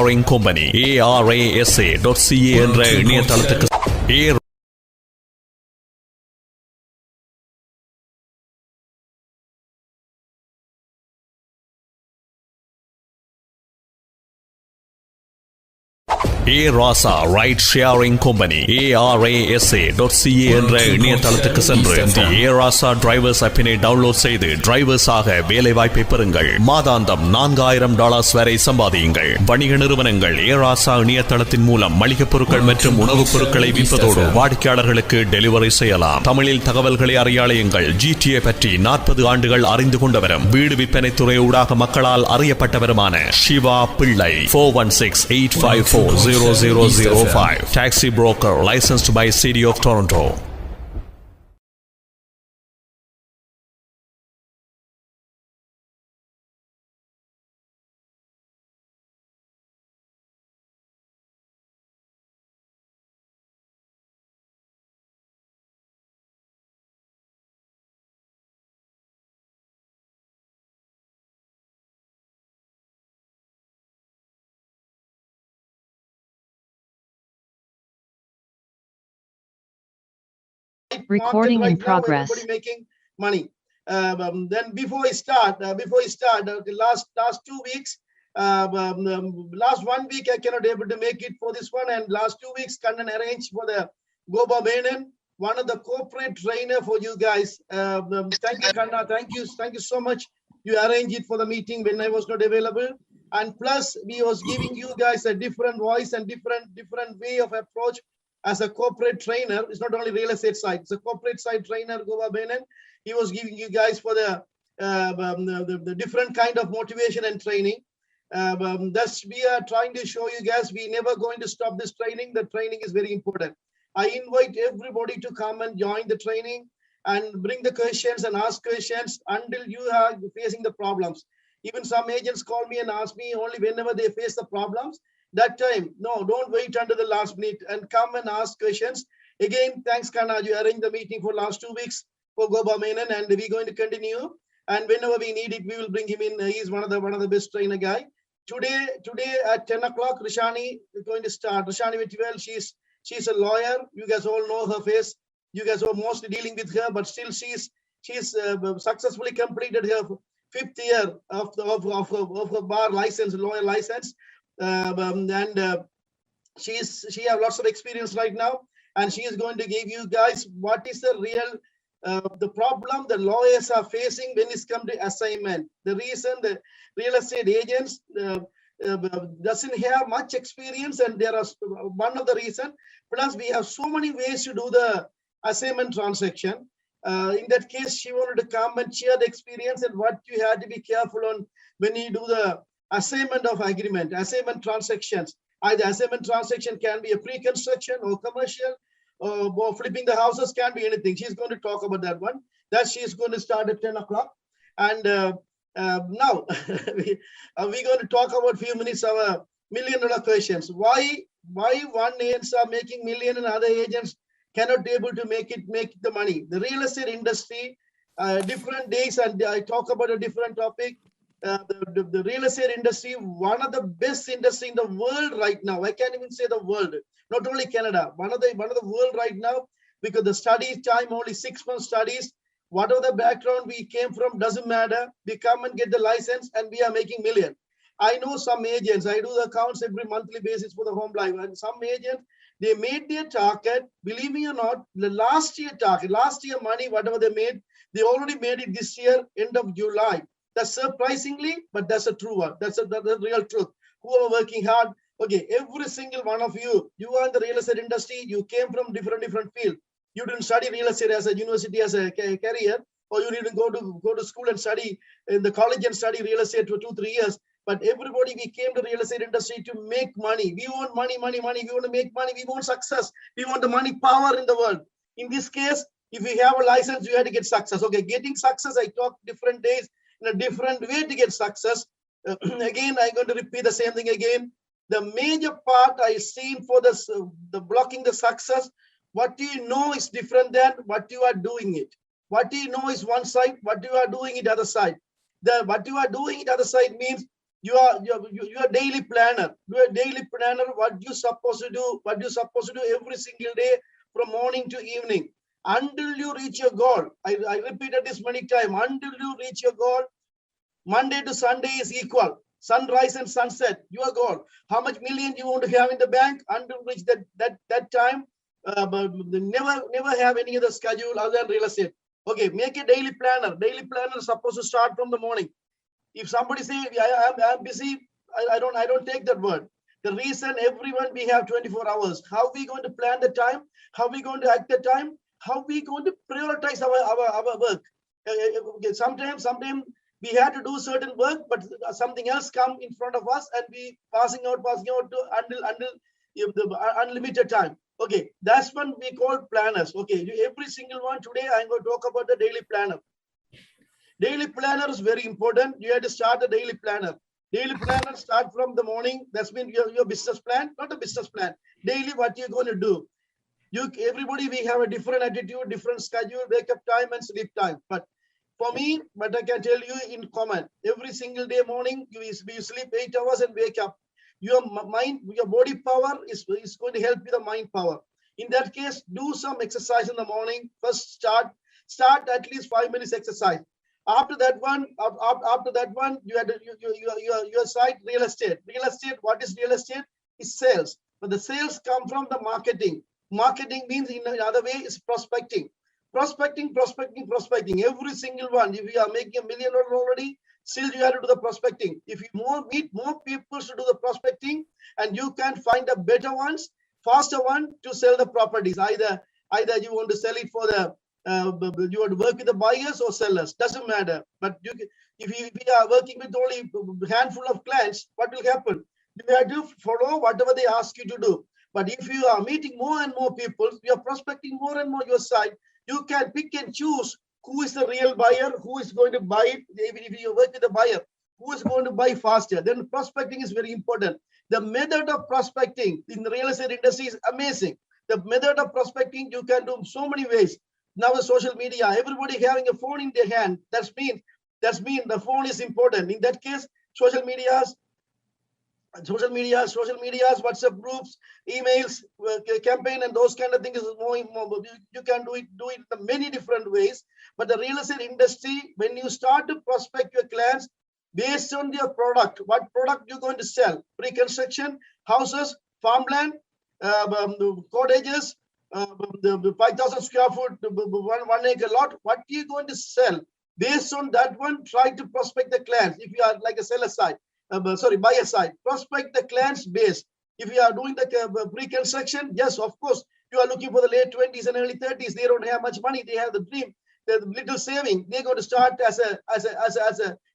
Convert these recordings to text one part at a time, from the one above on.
Sharing Company arasa.ca என்ற இணையதளத்துக்கு Rasa Ride Sharing Company arasa.ca என்ற இணையதளத்துக்கு சென்று Rasa Drivers ஆப்பினை டவுன்லோட் செய்து டிரைவர்ஸாக வேலை வாய்ப்பை பெறுங்கள். மாதாந்தம் $4000 வரை சம்பாதியுங்கள். வணிக நிறுவனங்கள் Rasa இணையதளத்தின் மூலம் மளிகைப் பொருட்கள் மற்றும் உணவுப் பொருட்களை விற்பதோடு வாடிக்கையாளர்களுக்கு டெலிவரி செய்யலாம். தமிழில் தகவல்களை அறியாளையுங்கள். GTA பற்றி 40 ஆண்டுகள் அறிந்து கொண்டவரும் வீடு விற்பனை துறை ஊடாக மக்களால் அறியப்பட்டவருமான சிவா பிள்ளை 416-854-0005 Taxi broker licensed by City of Toronto. Recording in progress. Everybody making money. Then before I start, last 2 weeks, last 1 week I cannot able to make it for this one, and last 2 weeks Kannan arranged for the Goba Menon, one of the corporate trainer for you guys. Thank you, Kanna. Thank you so much. You arranged it for the meeting when I was not available, and plus we was giving you guys a different voice and different way of approach. As a corporate trainer, it's not only real estate side, it's a corporate side trainer, Goba Benin. He was giving you guys for the different kind of motivation and training. Thus, we are trying to show you guys, we never going to stop this training. The training is very important. I invite everybody to come and join the training and bring the questions and ask questions until you are facing the problems. Even some agents call me and ask me only whenever they face the problems. That time, no, don't wait until the last minute and come and ask questions. Again, thanks, Kana. You arranged the meeting for last 2 weeks for Goba Menon, and we're going to continue. And whenever we need it, we will bring him in. He's one of the best trainer guy. Today at 10 o'clock, Rishani is going to start. Rishani Vetivel, she's a lawyer. You guys all know her face. You guys are mostly dealing with her, but still she's successfully completed her 5th year of her bar license, lawyer license. She have lots of experience right now, and she is going to give you guys what is the real the problem the lawyers are facing when it's come to assignment. The reason the real estate agents doesn't have much experience, and there are one of the reason. Plus, we have so many ways to do the assignment transaction. In that case, she wanted to come and share the experience and what you had to be careful on when you do the assignment of agreement, assignment transactions. Either assignment transaction can be a pre-construction or commercial, or flipping the houses, can be anything. She's going to talk about that one. That she's going to start at 10 o'clock. And now we're going to talk about few minutes our $1 million questions. Why one agents are making million and other agents cannot be able to make the money? The real estate industry, different days, and I talk about a different topic. The real estate industry, one of the best industry in the world right now. I can't even say the world, not only Canada, one of the world right now, because the study time only 6 months studies. Whatever the background we came from doesn't matter. We come and get the license, and we are making million. I know some agents. I do the accounts every monthly basis for the home life, and some agents, they made their target. Believe me or not, the last year target, last year money, whatever they made, they already made it this year, end of July. That's surprisingly, but that's a true one. That's the real truth. Who are working hard? Okay, every single one of you, you are in the real estate industry. You came from different field. You didn't study real estate as a university as a career, or you didn't go to school and study in the college and study real estate for 2-3 years. But everybody, we came to real estate industry to make money. We want money. We want to make money. We want success. We want the money power in the world. In this case, if you have a license, you have to get success. Okay, getting success, I talk different days in a different way to get success. Again, I'm going to repeat the same thing again. The major part I seen for this, the blocking the success, what you know is different than what you are doing it. What you know is one side, what you are doing it other side. What you are doing it other side means You are daily planner. You are daily planner. What you supposed to do? What you supposed to do every single day from morning to evening until you reach your goal. I repeated this many times. Until you reach your goal, Monday to Sunday is equal. Sunrise and sunset, your goal. How much million you want to have in the bank until reach that time? But never have any other schedule other than real estate. Okay, make a daily planner. Daily planner is supposed to start from the morning. If somebody say I'm busy, I don't take that word. The reason everyone we have 24 hours. How we going to plan the time? How we going to act the time? How we going to prioritize our work? Okay, sometimes we had to do certain work, but something else come in front of us, and we passing out to until the unlimited time. Okay, that's when we call planners. Okay, every single one today I'm going to talk about the daily planner. Daily planner is very important. You have to start a daily planner. Daily planner start from the morning. That's mean your business plan, not a business plan. Daily, what you're going to do. Everybody, we have a different attitude, different schedule, wake up time and sleep time. But for me, but I can tell you in common, every single day morning, you sleep 8 hours and wake up. Your mind, your body power is going to help you the mind power. In that case, do some exercise in the morning. First start at least 5 minutes exercise. After that one, you had your side real estate. Real estate, what is real estate? Is sales. But the sales come from the marketing. Marketing means in another way is prospecting. Prospecting. Every single one. If you are making $1 million already, still you have to do the prospecting. If you meet more people to do the prospecting, and you can find the better ones, faster one to sell the properties. Either you want to sell it for the you want to work with the buyers or sellers, doesn't matter. But if we are working with only a handful of clients, what will happen? You have to follow whatever they ask you to do. But if you are meeting more and more people, you are prospecting more and more your side, you can pick and choose who is the real buyer, who is going to buy it. Even if you work with the buyer, who is going to buy faster. Then prospecting is very important. The method of prospecting in the real estate industry is amazing. The method of prospecting, you can do so many ways. Now the social media, everybody having a phone in their hand. That's mean the phone is important. In that case, social medias, WhatsApp groups, emails, campaign, and those kind of things is more. You can do it in many different ways. But the real estate industry, when you start to prospect your clients based on your product, what product you're going to sell, pre-construction, houses, farmland, cottages, the 5,000 square foot, 1 acre lot, what are you going to sell? Based on that one, try to prospect the clients. If you are like a seller side, buyer side, prospect the clients base. If you are doing the pre-construction, yes, of course, you are looking for the late 20s and early 30s. They don't have much money. They have the dream, the little saving. They're going to start as a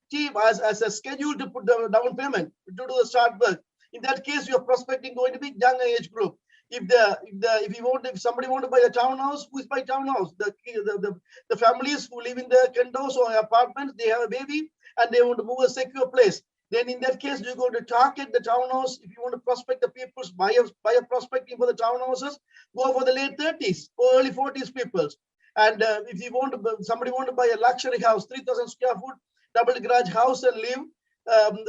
team, as a schedule to put the down payment to do the start work. In that case, your prospecting going to be younger age group. If somebody want to buy a townhouse, who is buy townhouse? The families who live in the condos or apartments, they have a baby and they want to move a secure place. Then in that case, you're going to target the townhouse. If you want to prospect the people's buyer prospecting for the townhouses, go for the late 30s or early 40s peoples. And if you want to, somebody want to buy a luxury house, 3,000 square foot, double garage house and live,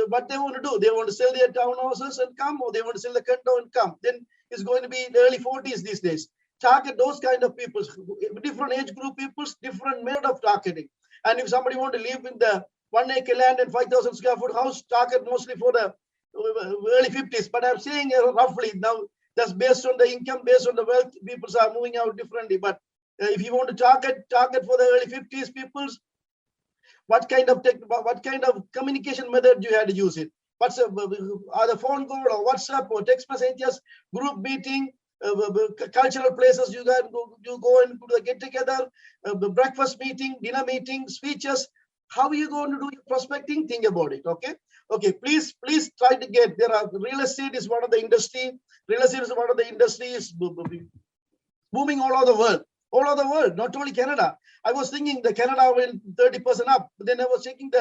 what they want to do, they want to sell their townhouses and come, or they want to sell the condo and come. Then it's going to be in the early 40s these days. Target those kind of people, different age group peoples, different method of targeting. And if somebody want to live in the 1 acre land and 5,000 square foot house, target mostly for the early 50s. But I'm saying roughly now, that's based on the income, based on the wealth, people are moving out differently. But if you want to target for the early 50s peoples, what kind of communication method you had to use it? What's either phone call or WhatsApp or text messages, group meeting, cultural places you go and do the get together, breakfast meeting, dinner meeting, speeches. How are you going to do your prospecting? Think about it. Okay. Please try to get. Real estate is one of the industry. Real estate is one of the industries booming all over the world. All over the world, not only Canada. I was thinking the Canada went 30% up. But then I was checking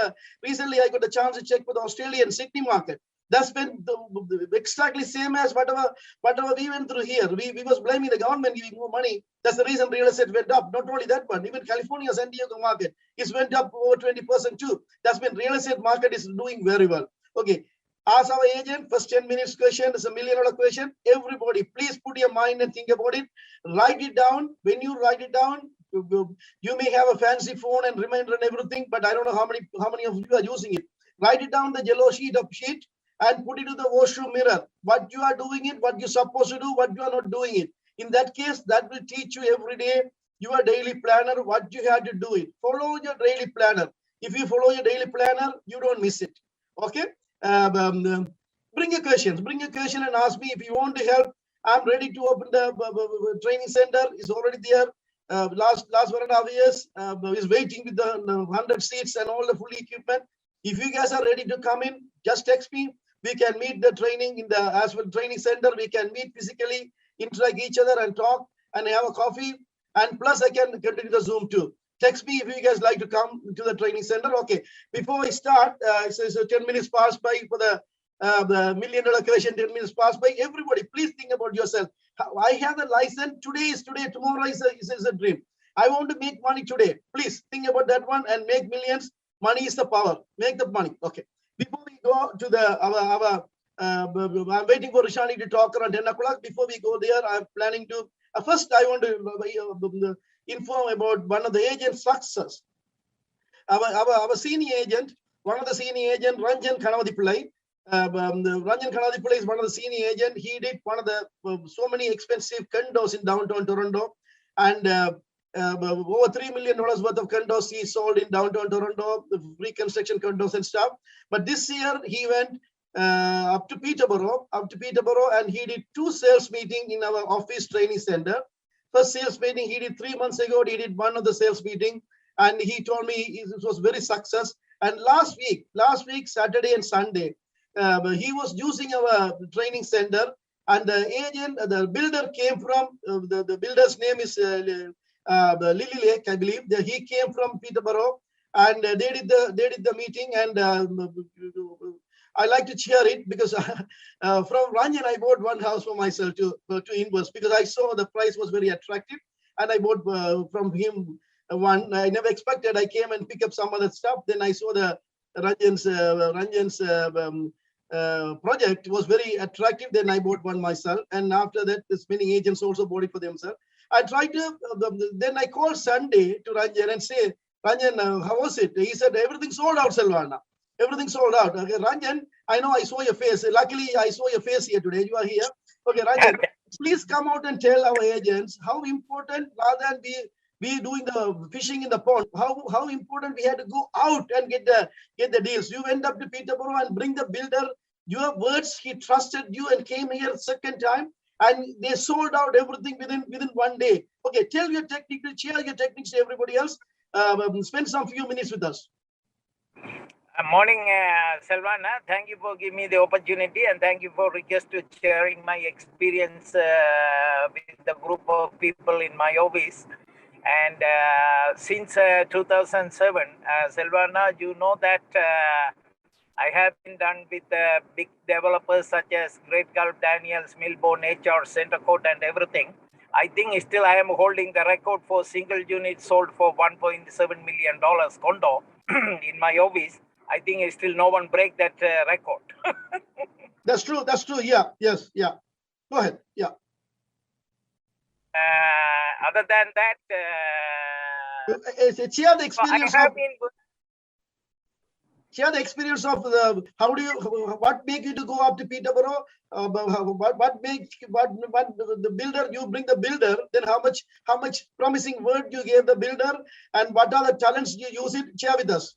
recently I got the chance to check for the Australian Sydney market. That's been exactly same as whatever we went through here. We was blaming the government giving more money. That's the reason real estate went up. Not only that one, even California, San Diego market, it went up over 20% too. That's been real estate market is doing very well. Okay. As our agent, first 10 minutes question is $1 million question. Everybody, please put your mind and think about it. Write it down. When you write it down, you may have a fancy phone and reminder and everything, but I don't know how many of you are using it. Write it down the yellow sheet and put it to the washroom mirror. What you are doing it, what you're supposed to do, what you are not doing it. In that case, that will teach you every day your daily planner, what you have to do it. Follow your daily planner. If you follow your daily planner, you don't miss it. Okay. Bring your questions. Bring your question and ask me if you want to help. I'm ready to open the training center. It's already there. Last 1.5 years is waiting with the 100 seats and all the full equipment. If you guys are ready to come in, just text me. We can meet the training in the as well training center. We can meet physically, interact each other and talk and have a coffee. And plus, I can continue the Zoom too. Text me if you guys like to come to the training center. Okay. Before I start, so 10 minutes passed by for the $1 million question. 10 minutes passed by. Everybody, please think about yourself. I have a license. Today is today. Tomorrow is a dream. I want to make money today. Please think about that one and make millions. Money is the power. Make the money. Okay. Before we go to the I'm waiting for Rishani to talk around 10 o'clock. Before we go there, I'm planning to first I want to inform about one of the agent's success. Our senior agent, one of the senior agent, Ranjan Kanavadipillai. Ranjan Kanavadipillai is one of the senior agent. He did one of the so many expensive condos in downtown Toronto, and over $3 million worth of condos he sold in downtown Toronto, the reconstruction condos and stuff. But this year he went up to Peterborough, and he did 2 sales meetings in our office training center. First sales meeting he did 3 months ago. He did one of the sales meeting, and he told me it was very success. And last week, Saturday and Sunday, he was using our training center, and the builder came from the builder's name is Lily Lake, I believe. He came from Peterborough, and they did the meeting, and I like to cheer it because from Ranjan I bought one house for myself to invest because I saw the price was very attractive, and I bought from him one. I never expected. I came and pick up some other stuff. Then I saw the Ranjan's project was very attractive. Then I bought one myself, and after that, this many agents also bought it for themselves. I tried to. Then I called Sunday to Ranjan and say, Ranjan, how was it? He said everything sold out, Selvana. Everything sold out. Okay, Ranjan, I know I saw your face. Luckily, I saw your face here today. You are here. Okay, Ranjan, please come out and tell our agents how important, rather than be doing the fishing in the pond, how important we had to go out and get the deals. You went up to Peterborough and bring the builder. Your words, he trusted you and came here second time, and they sold out everything within 1 day. Okay, tell your technique, share your techniques to everybody else. Spend some few minutes with us. Morning, Selvana. Thank you for giving me the opportunity, and thank you for request to sharing my experience with the group of people in my office. And since 2007, Selvana, you know that I have been done with big developers such as Great Gulf, Daniels, Milbourne, HR, Center Court, and everything. I think still I am holding the record for single unit sold for $1.7 million condo in my office. I think still no one break that record. That's true. Yeah. Yes. Yeah. Go ahead. Yeah. Other than that, share the experience. Share the experience of what make you to go up to Peterborough? What the builder, you bring the builder, then how much promising word you gave the builder, and what are the talents you use it? Share with us.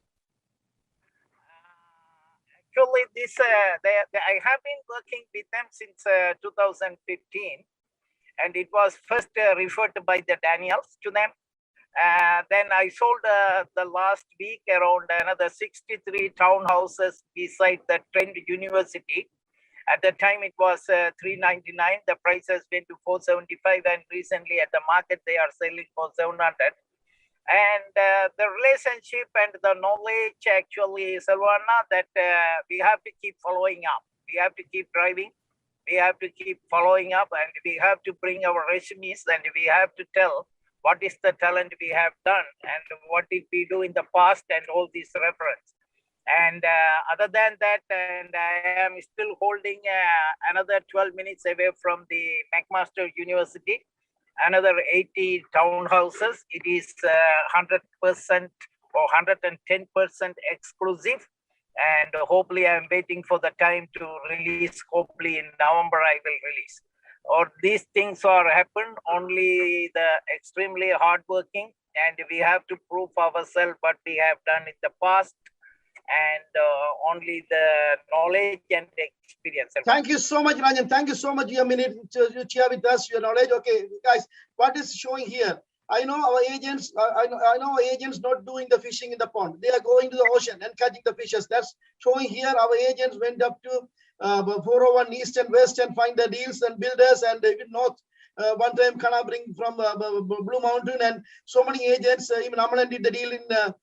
Actually, I have been working with them since 2015, and it was first referred by the Daniels to them. Then I sold the last week around another 63 townhouses beside the Trent University. At the time it was $399. The prices went to $475, and recently at the market they are selling for $700. And the relationship and the knowledge actually, Selvana, that we have to keep following up. We have to keep driving. We have to keep following up, and we have to bring our resumes, and we have to tell what is the talent we have done and what did we do in the past and all these reference. And other than that, and I am still holding another 12 minutes away from the McMaster University, another 80 townhouses. It is 100% or 110% exclusive. And hopefully I'm waiting for the time to release. Hopefully in November I will release. Or these things are happen only the extremely hardworking, and we have to prove ourselves what we have done in the past, and only the knowledge and experience. Thank you so much, Ranjan. Thank you so much. You have minute to share with us your knowledge. Okay, guys, what is showing here? I know our agents. I know our agents not doing the fishing in the pond. They are going to the ocean and catching the fishes. That's showing here. Our agents went up to 401 east and west and find the deals and builders, and north. One time, Kana bring from Blue Mountain, and so many agents. Even Amalan did the deal in the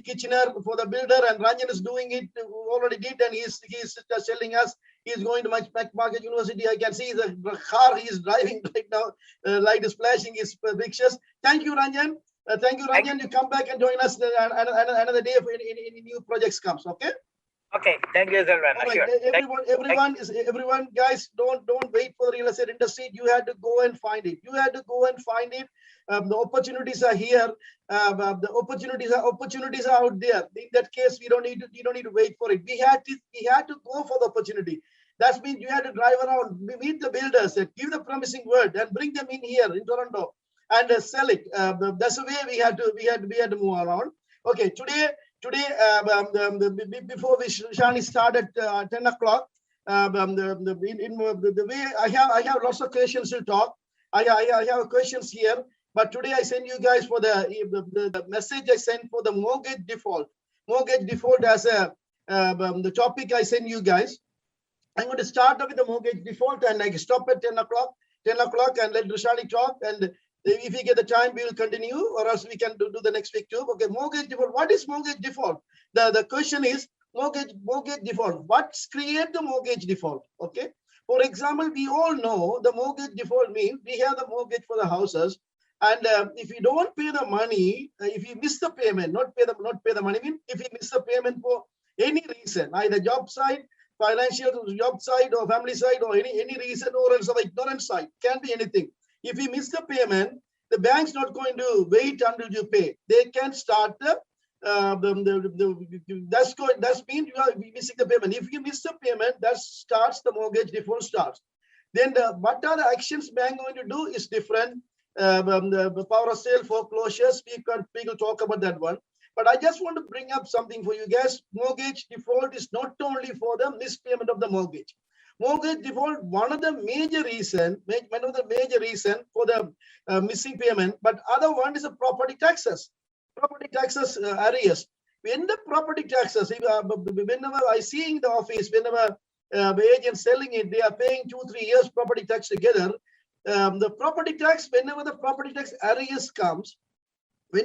Kitchener for the builder, and Ranjan is doing it, already did, and he's just telling us he's going to McMaster University. I can see the car he is driving right now. Light is flashing his pictures. Thank you, Ranjan. Thank you, Ranjan. You come back and join us another day if any new projects comes. Okay. Okay, thank you, Selvan. All right. Everyone, guys, don't wait for the real estate industry. You had to go and find it. The opportunities are here. The opportunities are out there. In that case, you don't need to wait for it. We had to go for the opportunity. That means you had to drive around, meet the builders, and give the promising word, and bring them in here in Toronto and sell it. That's the way we had to move around. Okay, today, before Shani started 10 o'clock, the way I have lots of questions to talk. I have questions here, but today I send you guys for the message I sent for the mortgage default. Mortgage default as the topic I send you guys. I'm going to start off with the mortgage default, and I stop at 10 o'clock, and let Rushali talk. And if we get the time, we will continue, or else we can do the next week too. Okay, mortgage default. What is mortgage default? The question is mortgage default. What's create the mortgage default? Okay. For example, we all know the mortgage default means we have the mortgage for the houses, and if you don't pay the money, if you miss the payment, not pay the money, mean if you miss the payment for any reason, either job side, financial job side, or family side, or any reason, or else of ignorance side, can be anything. If you miss the payment, the bank's not going to wait until you pay. They can start that's means you are missing the payment. If you miss the payment, that starts the mortgage default starts. Then what are the actions bank going to do is different. The power of sale, foreclosures, we will talk about that one. But I just want to bring up something for you guys. Mortgage default is not only for the mispayment of the mortgage. Mortgage default, one of the major reason for the missing payment, but other one is the property taxes. Property taxes arrears. When the property taxes, whenever I see in the office, whenever the agent selling it, they are paying 2-3 years property tax together. The property tax, whenever the property tax arrears comes, the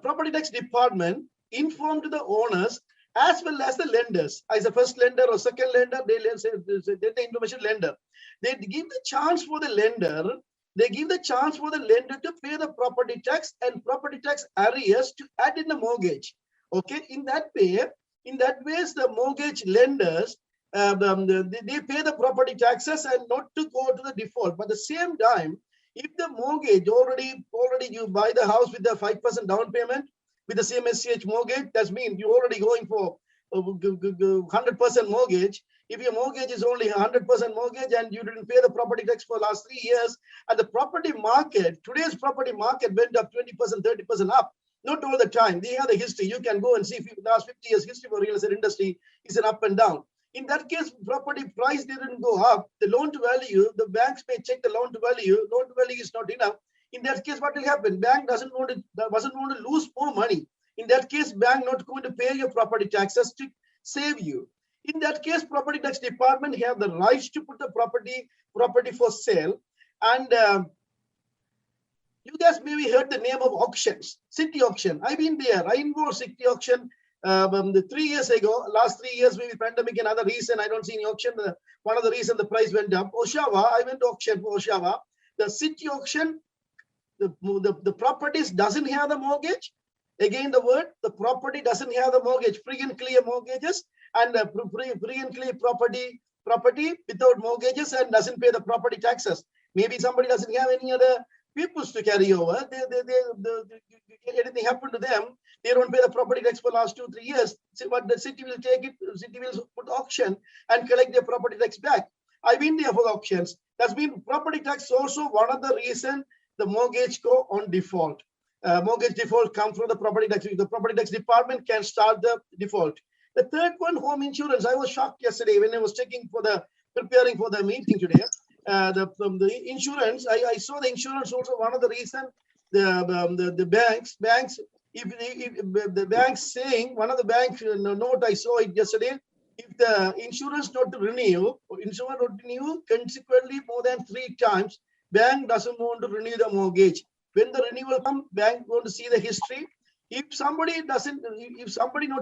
property tax department informed the owners as well as the lenders, as a first lender or second lender, they the information lender. They give the chance for the lender. They give the chance for the lender to pay the property tax and property tax arrears to add in the mortgage. Okay, in that way, the mortgage lenders they pay the property taxes and not to go to the default. But at the same time, if the mortgage already you buy the house with the 5% down payment with the same SCH mortgage, that means you're already going for 100% mortgage. If your mortgage is only 100% mortgage and you didn't pay the property tax for the last 3 years, and the property market, today's property market went up 20%, 30% up. Not all the time. They have the history. You can go and see the last 50 years history for real estate industry is an up and down. In that case, property price didn't go up. The loan to value, the banks may check the loan to value. Loan to value is not enough. In that case, what will happen? Bank doesn't want to lose more money. In that case, bank not going to pay your property taxes to save you. In that case, property tax department have the rights to put the property for sale. And you guys maybe heard the name of auctions, city auction. I've been there. I involved city auction 3 years ago. Last 3 years, maybe pandemic and other reason, I don't see any auction. One of the reason the price went up. Oshawa, I went to auction for Oshawa. The city auction, the properties doesn't have the mortgage. Again, the property doesn't have the mortgage, free and clear mortgages, and free and clear property without mortgages and doesn't pay the property taxes. Maybe somebody doesn't have any other peoples to carry over. Anything happened to them, they don't pay the property tax for the last 2-3 years. But the city will take it, city will put auction and collect their property tax back. I've been there for the auctions. That's been property tax also one of the reason the mortgage go on default. Mortgage default comes from the property tax. The property tax department can start the default. The third one, home insurance. I was shocked yesterday when I was preparing for the meeting today. The insurance, I saw the insurance also one of the reason the banks, if the banks saying, one of the banks note I saw it yesterday, if the insurance not to renew, consequently more than 3 times, bank doesn't want to renew the mortgage. When the renewal comes, bank going to see the history. If somebody not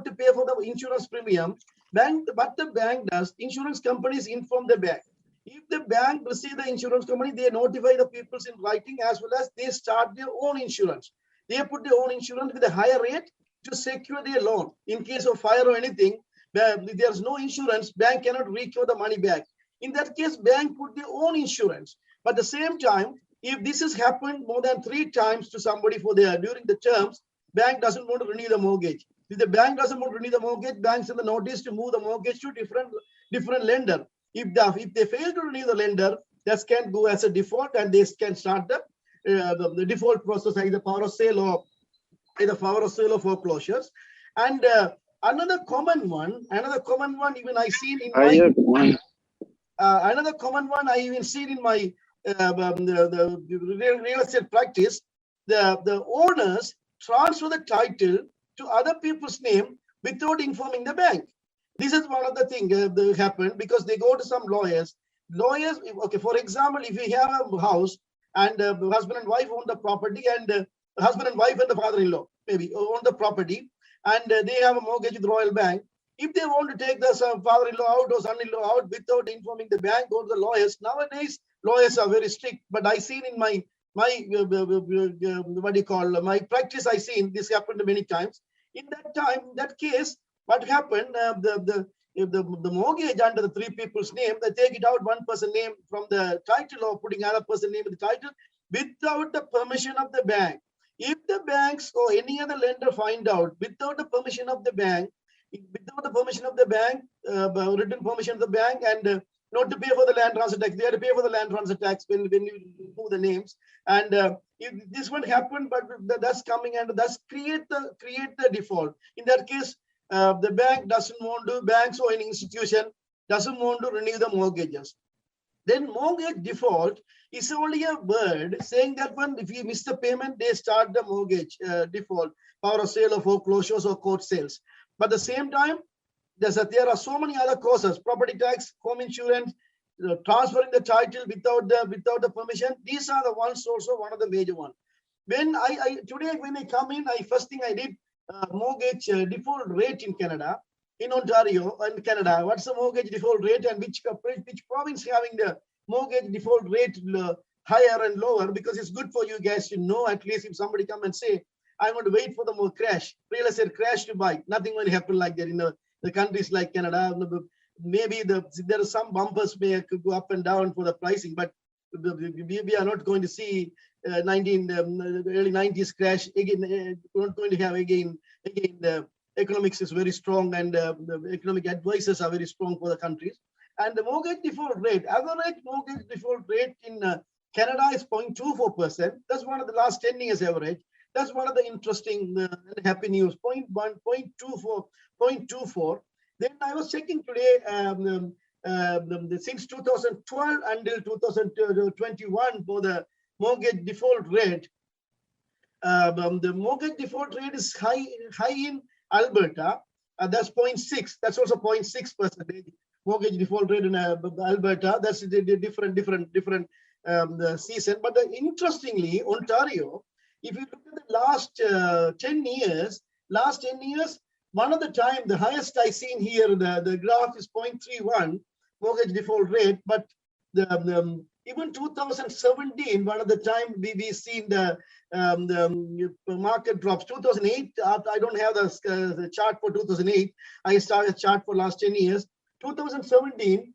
to pay for the insurance premium, what the bank does, insurance companies inform the bank. If the bank receive the insurance company, they notify the people in writing, as well as they start their own insurance. They put their own insurance with a higher rate to secure their loan. In case of fire or anything, if there's no insurance, bank cannot recover the money back. In that case, bank put their own insurance. But at the same time, if this has happened more than 3 times to somebody during the terms, bank doesn't want to renew the mortgage. If the bank doesn't want to renew the mortgage, banks send the notice to move the mortgage to different lender. If they fail to renew the lender, that can go as a default, and they can start the default process, either power of sale or foreclosures. And another common one, even I seen in my another common one I even seen in my the real estate practice. The owners transfer the title to other people's name without informing the bank. This is one of the things that happened because they go to some lawyers. Okay, for example, if you have a house and husband and wife own the property, and husband and wife and the father-in-law maybe own the property, and they have a mortgage with Royal Bank. If they want to take the father-in-law out or son-in-law out without informing the bank, go to the lawyers. Nowadays, lawyers are very strict. But I seen in my my practice, I seen this happened many times. In that case, what happened? The mortgage under the 3 people's name, they take it out, one person name from the title or putting another person name in the title without the permission of the bank. If the banks or any other lender find out without the permission of the bank, written permission of the bank, and not to pay for the land transfer tax, they have to pay for the land transfer tax when you move the names. And if this won't happen, but that's coming and that's create the default. In that case, the banks or any institution doesn't want to renew the mortgages. Then mortgage default is only a word saying that if you miss the payment, they start the mortgage default, power of sale or foreclosures or court sales. But at the same time, there are so many other causes: property tax, home insurance, transferring the title without the permission. These are the ones also one of the major ones. When today when I come in, first thing I did mortgage default rate in Canada, in Ontario and Canada. What's the mortgage default rate and which province having the mortgage default rate higher and lower? Because it's good for you guys to know, at least if somebody come and say, I want to wait for the more real estate crash to buy. Nothing will happen like that in the countries like Canada. Maybe there are some bumpers could go up and down for the pricing, but we are not going to see early 90s crash again. We're not going to have again the economics is very strong, and the economic advisors are very strong for the countries. And the mortgage default rate, average mortgage default rate in Canada is 0.24%. That's one of the last 10 years average. That's one of the interesting and happy news. 0.24. Then I was checking today, since 2012 until 2021 for the mortgage default rate. The mortgage default rate is high in Alberta. That's 0.6. That's also 0.6% mortgage default rate in Alberta. That's the different season. But interestingly, Ontario, if you look at the last 10 years, one of the time, the highest I seen here, the graph is 0.31 mortgage default rate, but the Even 2017, one of the time we seen the market drops. 2008, I don't have the chart for 2008. I started a chart for last 10 years. 2017,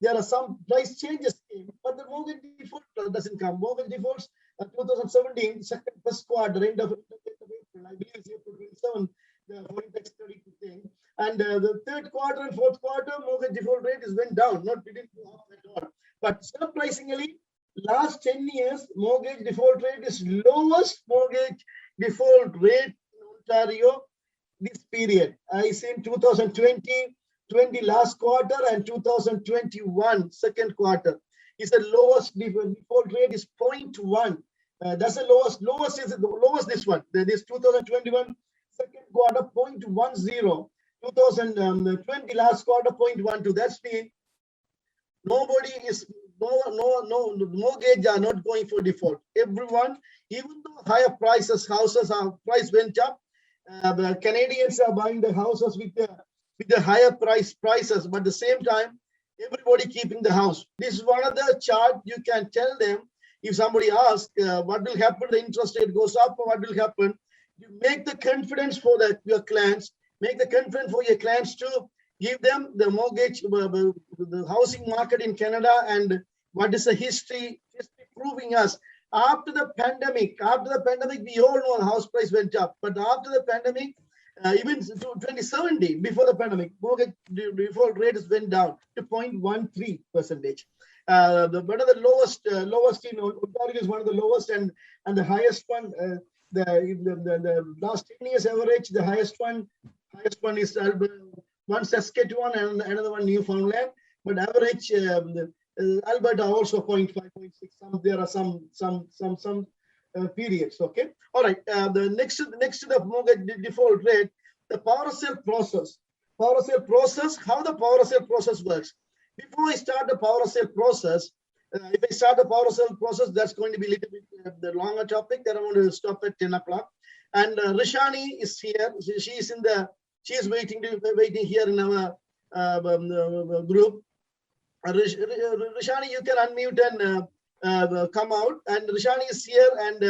there are some price changes, but the mortgage default doesn't come. Mortgage defaults 2017, first quarter, end of April, I believe it's April 27, the foreign tax credit thing. And the third quarter and fourth quarter, mortgage default rate went down, not didn't go up at all. But surprisingly, last 10 years, mortgage default rate is lowest mortgage default rate in Ontario this period. I seen 2020 last quarter and 2021 second quarter is the lowest default rate is 0.1. That's the lowest is the lowest this one. This 2021 second quarter 0.10. 2020 last quarter 0.12. That's mean nobody is no mortgage are not going for default. Everyone, even though higher prices, houses are price went up, the Canadians are buying the houses with the higher prices, but at the same time, everybody keeping the house. This is one of the chart you can tell them if somebody asks what will happen, the interest rate goes up, or what will happen. You make the confidence for your clients, make the confidence for your clients to give them the mortgage, the housing market in Canada, and what is the history proving us. After the pandemic, we all know the house price went up, but after the pandemic, even 2017, before the pandemic, mortgage default rates went down to 0.13%. The lowest in Ontario is one of the lowest, and the highest one, the last 10 years average, the highest one is one Saskatchewan and another one Newfoundland, but average Alberta also 0.5, 0.6. There are some periods. Okay, all right. The next to the mortgage default rate, the power sale process. How the power sale process works. Before I start the power sale process, if I start the power sale process, that's going to be a little bit the longer topic. Then I want to stop at 10 o'clock. And Rishani is here. She is waiting here in our group. Rishani, you can unmute and come out. And Rishani is here, and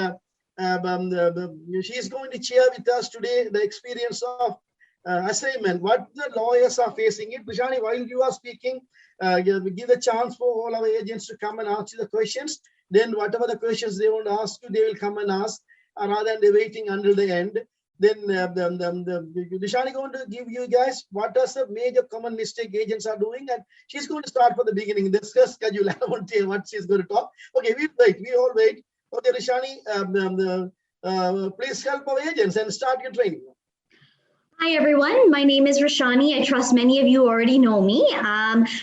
she is going to share with us today the experience of assignment, what the lawyers are facing it. Rishani, while you are speaking, give a chance for all our agents to come and ask you the questions. Then whatever the questions they want to ask you, they will come and ask, rather than they waiting until the end. Then Rishani going to give you guys what are the major common mistake agents are doing, and she's going to start from the beginning. Discuss schedule. I won't tell what she's going to talk. Okay, we wait. We all wait. Okay, Rishani, please help our agents and start your training. Hi, everyone. My name is Rashani. I trust many of you already know me.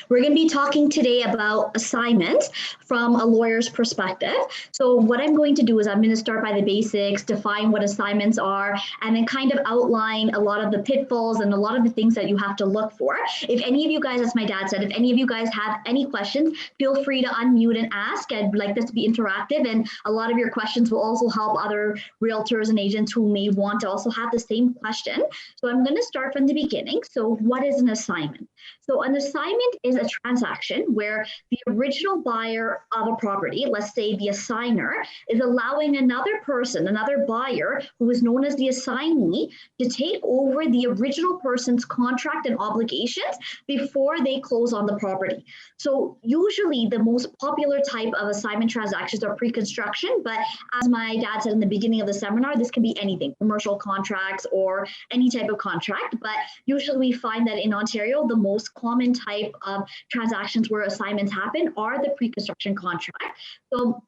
We're going to be talking today about assignments from a lawyer's perspective. So what I'm going to do is I'm going to start by the basics, define what assignments are, and then kind of outline a lot of the pitfalls and a lot of the things that you have to look for. If any of you guys, as my dad said, if any of you guys have any questions, feel free to unmute and ask. I'd like this to be interactive, and a lot of your questions will also help other realtors and agents who may want to also have the same question. So I'm going to start from the beginning. So what is an assignment? So an assignment is a transaction where the original buyer of a property, let's say the assigner, is allowing another person, another buyer who is known as the assignee, to take over the original person's contract and obligations before they close on the property. So usually the most popular type of assignment transactions are pre-construction, but as my dad said in the beginning of the seminar, this can be anything, commercial contracts or any type of contract. But usually we find that in Ontario, the most common type of transactions where assignments happen are the pre-construction contract. So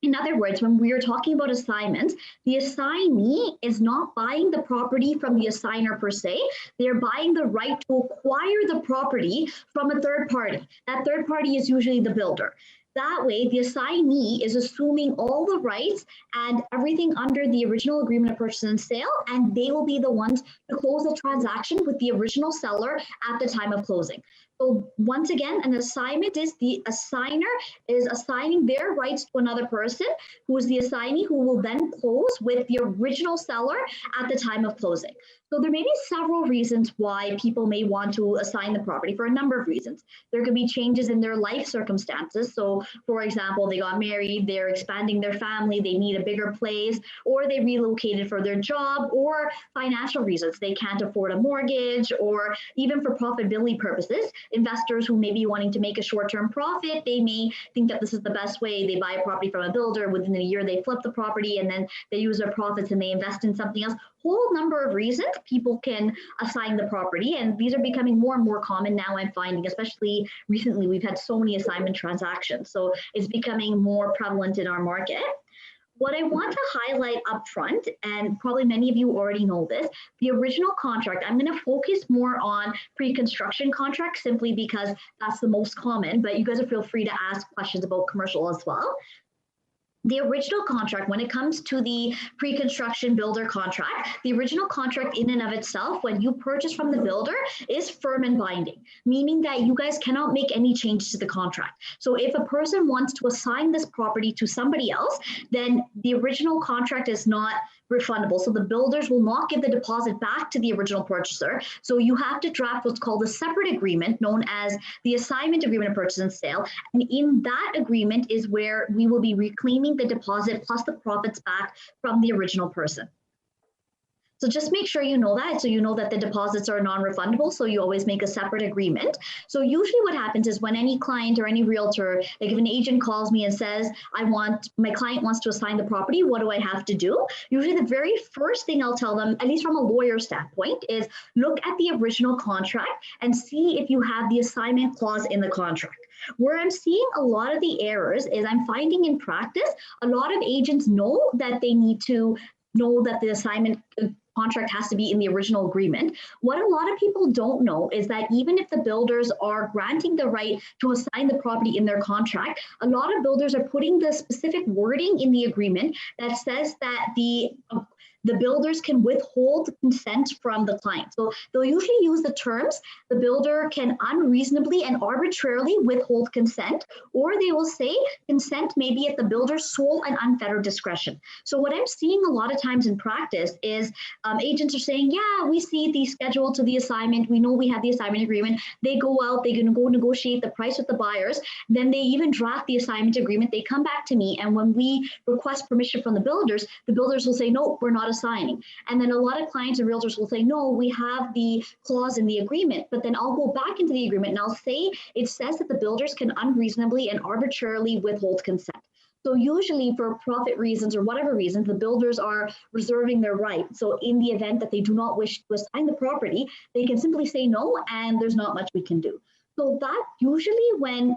in other words, when we are talking about assignments, the assignee is not buying the property from the assigner per se. They're buying the right to acquire the property from a third party. That third party is usually the builder. That way, the assignee is assuming all the rights and everything under the original agreement of purchase and sale, and they will be the ones to close the transaction with the original seller at the time of closing. So once again, an assignment is the assigner is assigning their rights to another person who is the assignee who will then close with the original seller at the time of closing. So there may be several reasons why people may want to assign the property for a number of reasons. There could be changes in their life circumstances. So for example, they got married, they're expanding their family, they need a bigger place, or they relocated for their job, or financial reasons. They can't afford a mortgage, or even for profitability purposes, investors who may be wanting to make a short-term profit, they may think that this is the best way. They buy a property from a builder, within a year they flip the property, and then they use their profits and they invest in something else. Whole number of reasons people can assign the property, and these are becoming more and more common now. I'm finding, especially recently, we've had so many assignment transactions, so it's becoming more prevalent in our market. What I want to highlight up front, and probably many of you already know this, the original contract, I'm going to focus more on pre-construction contracts simply because that's the most common, but you guys feel free to ask questions about commercial as well. The original contract, when it comes to the pre-construction builder contract, the original contract in and of itself, when you purchase from the builder, is firm and binding, meaning that you guys cannot make any changes to the contract. So if a person wants to assign this property to somebody else, then the original contract is not refundable. So the builders will not give the deposit back to the original purchaser. So you have to draft what's called a separate agreement known as the assignment agreement of purchase and sale. And in that agreement is where we will be reclaiming the deposit plus the profits back from the original person. So just make sure you know that, so you know that the deposits are non-refundable, so you always make a separate agreement. So usually what happens is when any client or any realtor, like if an agent calls me and says, my client wants to assign the property, what do I have to do? Usually the very first thing I'll tell them, at least from a lawyer standpoint, is look at the original contract and see if you have the assignment clause in the contract. Where I'm seeing a lot of the errors is I'm finding in practice, a lot of agents know that they need to know that the assignment contract has to be in the original agreement. What a lot of people don't know is that even if the builders are granting the right to assign the property in their contract, a lot of builders are putting the specific wording in the agreement that says that the builders can withhold consent from the client. So they'll usually use the terms, the builder can unreasonably and arbitrarily withhold consent, or they will say consent may be at the builder's sole and unfettered discretion. So what I'm seeing a lot of times in practice is agents are saying, yeah, we see the schedule to the assignment. We know we have the assignment agreement. They go out, they're gonna go negotiate the price with the buyers. Then they even draft the assignment agreement. They come back to me. And when we request permission from the builders will say, no, we're not assigning. And then a lot of clients and realtors will say, no, we have the clause in the agreement, but then I'll go back into the agreement and I'll say, it says that the builders can unreasonably and arbitrarily withhold consent. So usually for profit reasons or whatever reasons, the builders are reserving their right. So in the event that they do not wish to assign the property, they can simply say no, and there's not much we can do. So that usually when,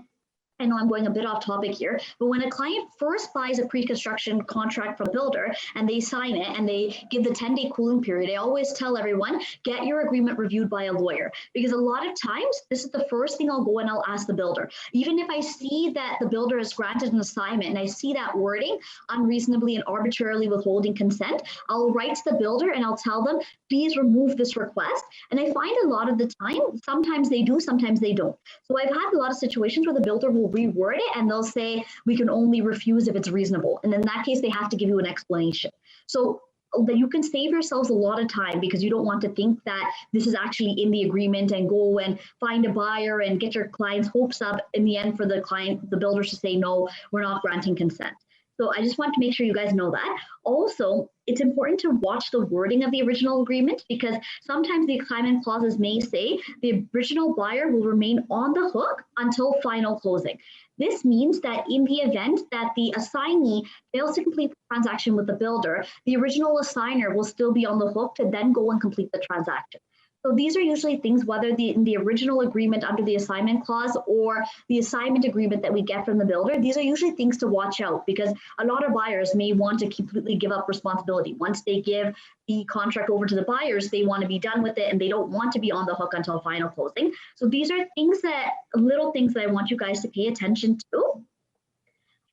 I know I'm going a bit off topic here, but when a client first buys a pre-construction contract from a builder and they sign it and they give the 10-day cooling period, I always tell everyone, get your agreement reviewed by a lawyer. Because a lot of times, this is the first thing I'll go and I'll ask the builder. Even if I see that the builder has granted an assignment and I see that wording, unreasonably and arbitrarily withholding consent, I'll write to the builder and I'll tell them, please remove this request. And I find a lot of the time, sometimes they do, sometimes they don't. So I've had a lot of situations where the builder will reword it and they'll say, we can only refuse if it's reasonable. And in that case, they have to give you an explanation. So that you can save yourselves a lot of time because you don't want to think that this is actually in the agreement and go and find a buyer and get your client's hopes up in the end for the client, the builders to say, no, we're not granting consent. So I just want to make sure you guys know that. Also, it's important to watch the wording of the original agreement because sometimes the assignment clauses may say the original buyer will remain on the hook until final closing. This means that in the event that the assignee fails to complete the transaction with the builder, the original assigner will still be on the hook to then go and complete the transaction. So these are usually things, whether in the original agreement under the assignment clause or the assignment agreement that we get from the builder, these are usually things to watch out because a lot of buyers may want to completely give up responsibility. Once they give the contract over to the buyers, they want to be done with it and they don't want to be on the hook until final closing. So these are things little things that I want you guys to pay attention to.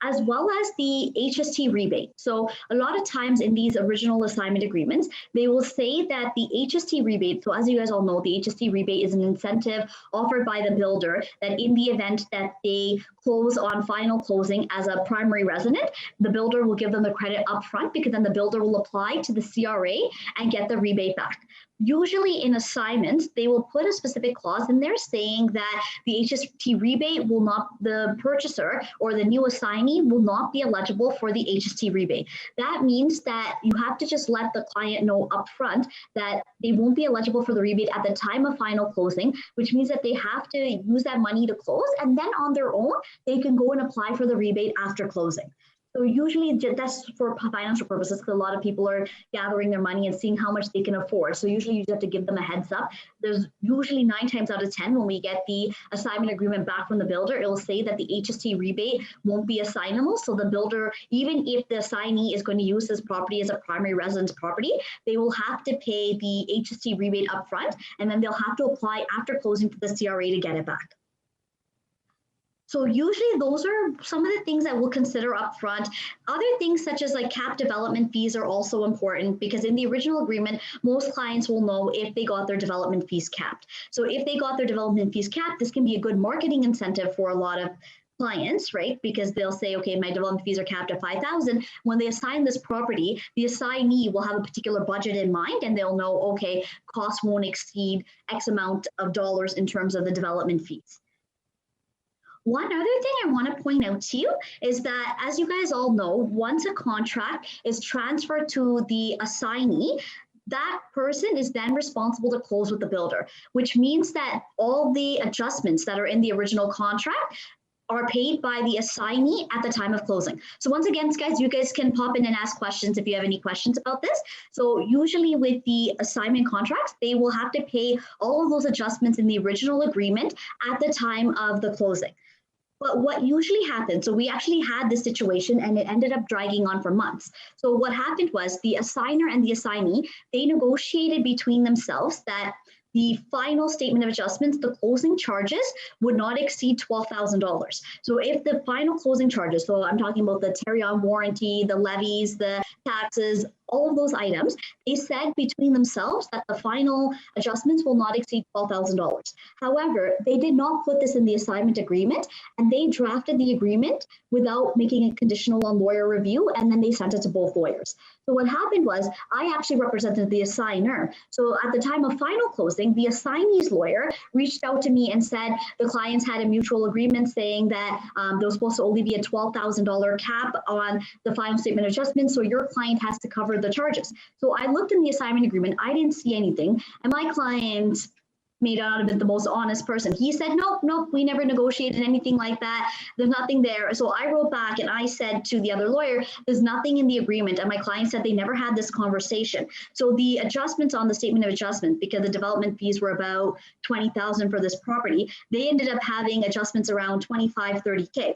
as well as the HST rebate. So a lot of times in these original assignment agreements, they will say that the HST rebate, so as you guys all know, the HST rebate is an incentive offered by the builder that in the event that they close on final closing as a primary resident, the builder will give them the credit upfront because then the builder will apply to the CRA and get the rebate back. Usually in assignments, they will put a specific clause in there saying that the HST rebate will not, the purchaser or the new assignee will not be eligible for the HST rebate. That means that you have to just let the client know upfront that they won't be eligible for the rebate at the time of final closing, which means that they have to use that money to close, and then on their own, they can go and apply for the rebate after closing. So usually that's for financial purposes because a lot of people are gathering their money and seeing how much they can afford. So usually you just have to give them a heads up. There's usually 9 times out of 10 when we get the assignment agreement back from the builder, it will say that the HST rebate won't be assignable. So the builder, even if the assignee is going to use this property as a primary residence property, they will have to pay the HST rebate upfront, and then they'll have to apply after closing for the CRA to get it back. So usually those are some of the things that we'll consider upfront. Other things such as like cap development fees are also important because in the original agreement, most clients will know if they got their development fees capped. So if they got their development fees capped, this can be a good marketing incentive for a lot of clients, right? Because they'll say, okay, my development fees are capped at $5,000. When they assign this property, the assignee will have a particular budget in mind and they'll know, okay, costs won't exceed X amount of dollars in terms of the development fees. One other thing I want to point out to you is that, as you guys all know, once a contract is transferred to the assignee, that person is then responsible to close with the builder, which means that all the adjustments that are in the original contract are paid by the assignee at the time of closing. So once again, guys, you guys can pop in and ask questions if you have any questions about this. So usually with the assignment contracts, they will have to pay all of those adjustments in the original agreement at the time of the closing. But what usually happens, so we actually had this situation and it ended up dragging on for months. So what happened was the assigner and the assignee, they negotiated between themselves that the final statement of adjustments, the closing charges would not exceed $12,000. So if the final closing charges, so I'm talking about the carry-on warranty, the levies, the taxes, all of those items, they said between themselves that the final adjustments will not exceed $12,000. However, they did not put this in the assignment agreement and they drafted the agreement without making it conditional on lawyer review, and then they sent it to both lawyers. So what happened was I actually represented the assigner. So at the time of final closing, the assignee's lawyer reached out to me and said the clients had a mutual agreement saying that there was supposed to only be a $12,000 cap on the final statement adjustment. So your client has to cover the charges. So I looked in the assignment agreement, I didn't see anything. And my client made out of it the most honest person. He said, nope, we never negotiated anything like that. There's nothing there. So I wrote back and I said to the other lawyer, there's nothing in the agreement. And my client said they never had this conversation. So the adjustments on the statement of adjustment, because the development fees were about $20,000 for this property, they ended up having adjustments around 25, 30K.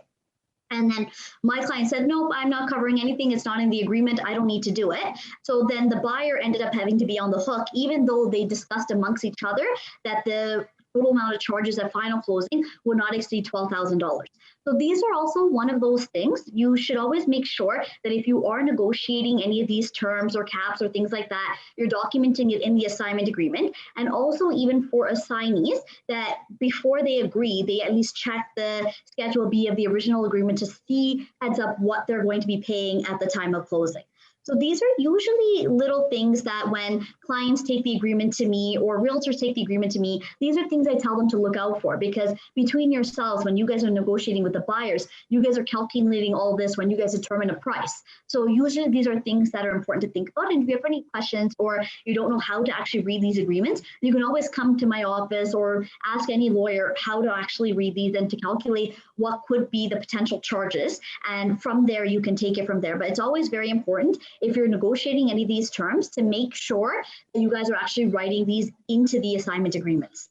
And then my client said, nope, I'm not covering anything. It's not in the agreement. I don't need to do it. So then the buyer ended up having to be on the hook, even though they discussed amongst each other that the total amount of charges at final closing would not exceed $12,000. So these are also one of those things. You should always make sure that if you are negotiating any of these terms or caps or things like that, you're documenting it in the assignment agreement. And also even for assignees, that before they agree, they at least check the Schedule B of the original agreement to see heads up what they're going to be paying at the time of closing. So these are usually little things that when clients take the agreement to me or realtors take the agreement to me, these are things I tell them to look out for, because between yourselves, when you guys are negotiating with the buyers, you guys are calculating all this when you guys determine a price. So usually these are things that are important to think about. And if you have any questions or you don't know how to actually read these agreements, you can always come to my office or ask any lawyer how to actually read these and to calculate what could be the potential charges. And from there, you can take it from there. But it's always very important if you're negotiating any of these terms to make sure that you guys are actually writing these into the assignment agreements.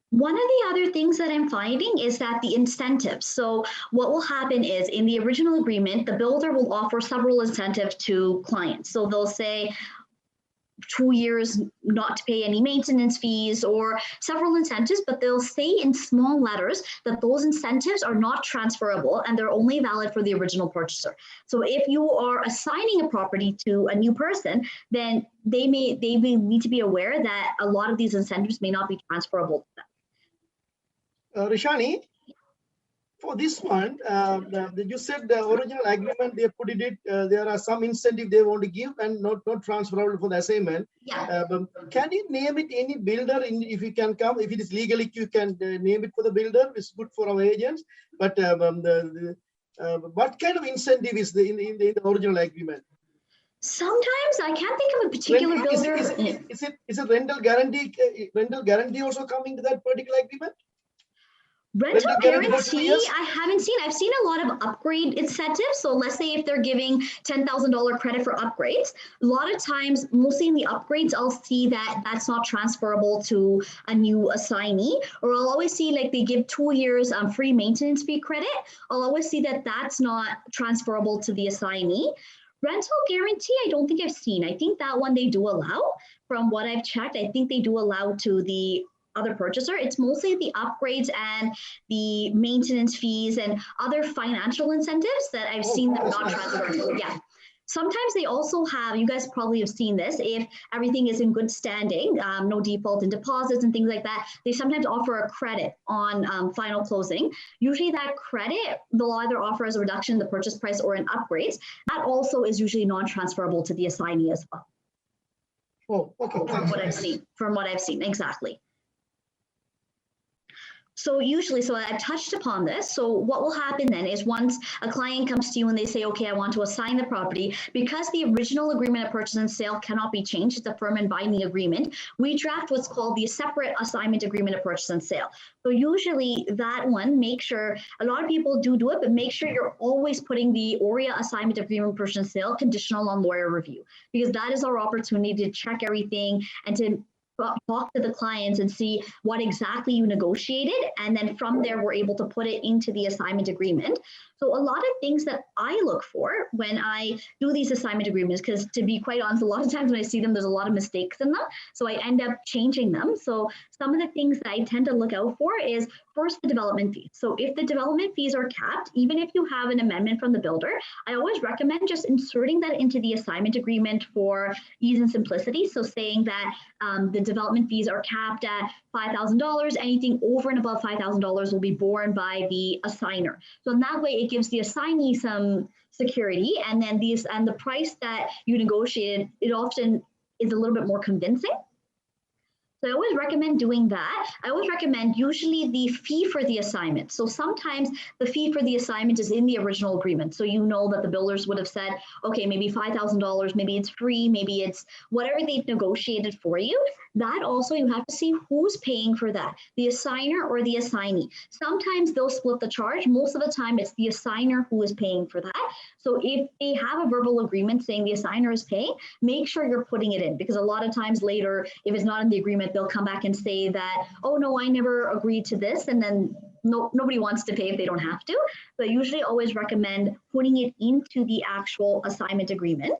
One of the other things that I'm finding is that the incentives. So what will happen is in the original agreement, the builder will offer several incentives to clients. So they'll say, 2 years not to pay any maintenance fees or several incentives, but they'll say in small letters that those incentives are not transferable and they're only valid for the original purchaser. So if you are assigning a property to a new person, then they need to be aware that a lot of these incentives may not be transferable to them. Rishani, for this one, you said the original agreement they put in it. There are some incentive they want to give and not transferable for the assignment. Yeah. Can you name it any builder? If you can come, if it is legally, you can name it for the builder. It's good for our agents. But what kind of incentive is in the original agreement? Sometimes I can't think of a particular builder. Is it rental guarantee? Rental guarantee also coming to that particular agreement? Rental guarantee, I haven't seen. I've seen a lot of upgrade incentives. So let's say if they're giving $10,000 credit for upgrades, a lot of times, mostly in the upgrades, I'll see that that's not transferable to a new assignee. Or I'll always see like they give 2 years free maintenance fee credit. I'll always see that that's not transferable to the assignee. Rental guarantee, I don't think I've seen. I think that one they do allow. From what I've checked, I think they do allow to the other purchaser. It's mostly the upgrades and the maintenance fees and other financial incentives that I've seen them not transferable. Yeah. Sometimes they also have, you guys probably have seen this, if everything is in good standing, no default in deposits and things like that, they sometimes offer a credit on final closing. Usually that credit, they'll either offer as a reduction in the purchase price or in upgrades. That also is usually non-transferable to the assignee as well. Oh, okay. From what I've seen, exactly. So usually, so I've touched upon this. So what will happen then is once a client comes to you and they say, okay, I want to assign the property, because the original agreement of purchase and sale cannot be changed, it's a firm and binding agreement, we draft what's called the separate assignment agreement of purchase and sale. So usually that one, make sure, a lot of people do it, but make sure you're always putting the OREA assignment agreement of purchase and sale conditional on lawyer review, because that is our opportunity to check everything and to talk to the clients and see what exactly you negotiated. And then from there, we're able to put it into the assignment agreement. So a lot of things that I look for when I do these assignment agreements, because to be quite honest, a lot of times when I see them, there's a lot of mistakes in them. So I end up changing them. So some of the things that I tend to look out for is first the development fees. So if the development fees are capped, even if you have an amendment from the builder, I always recommend just inserting that into the assignment agreement for ease and simplicity. So saying that the development fees are capped at $5,000, anything over and above $5,000 will be borne by the assigner. So in that way, it gives the assignee some security, and then the price that you negotiated, it often is a little bit more convincing. So I always recommend doing that. I always recommend usually the fee for the assignment. So sometimes the fee for the assignment is in the original agreement. So you know that the builders would have said, okay, maybe $5,000, maybe it's free, maybe it's whatever they've negotiated for you. That also, you have to see who's paying for that, the assigner or the assignee. Sometimes they'll split the charge. Most of the time it's the assigner who is paying for that. So if they have a verbal agreement saying the assigner is paying, make sure you're putting it in, because a lot of times later, if it's not in the agreement, they'll come back and say that, oh no, I never agreed to this. And then nobody wants to pay if they don't have to. But I usually always recommend putting it into the actual assignment agreement.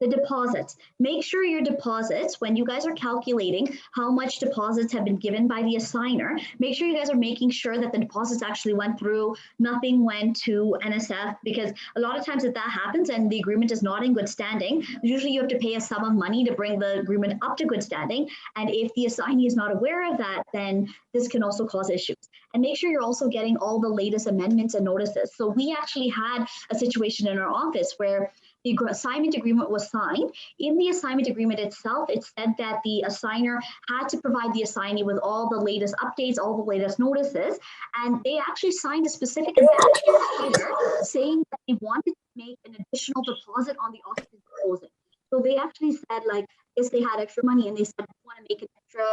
The deposits. Make sure your deposits, when you guys are calculating how much deposits have been given by the assigner, make sure you guys are making sure that the deposits actually went through, nothing went to NSF, because a lot of times if that happens and the agreement is not in good standing, usually you have to pay a sum of money to bring the agreement up to good standing. And if the assignee is not aware of that, then this can also cause issues. And make sure you're also getting all the latest amendments and notices. So we actually had a situation in our office where the assignment agreement was signed. In the assignment agreement itself, it said that the assigner had to provide the assignee with all the latest updates, all the latest notices, and they actually signed a specific amendment saying that they wanted to make an additional deposit on the occupancy closing. So they actually said, like, if they had extra money and they said they want to make an extra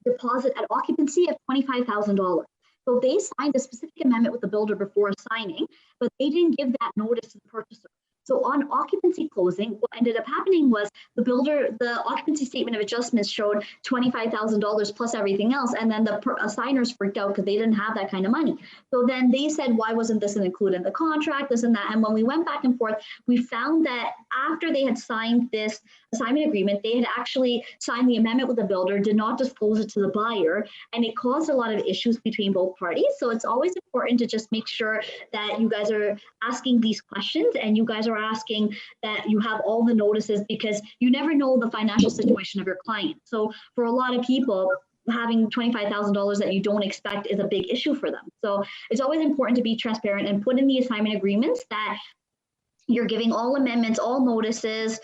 deposit at occupancy of $25,000. So they signed a specific amendment with the builder before signing, but they didn't give that notice to the purchaser. So on occupancy closing, what ended up happening was the occupancy statement of adjustments showed $25,000 plus everything else. And then the assigners freaked out because they didn't have that kind of money. So then they said, why wasn't this included in the contract, this and that? And when we went back and forth, we found that after they had signed this assignment agreement, they had actually signed the amendment with the builder, did not disclose it to the buyer, and it caused a lot of issues between both parties. So it's always important to just make sure that you guys are asking these questions and you guys are asking that you have all the notices, because you never know the financial situation of your client. So for a lot of people, having $25,000 that you don't expect is a big issue for them. So it's always important to be transparent and put in the assignment agreements that you're giving all amendments, all notices,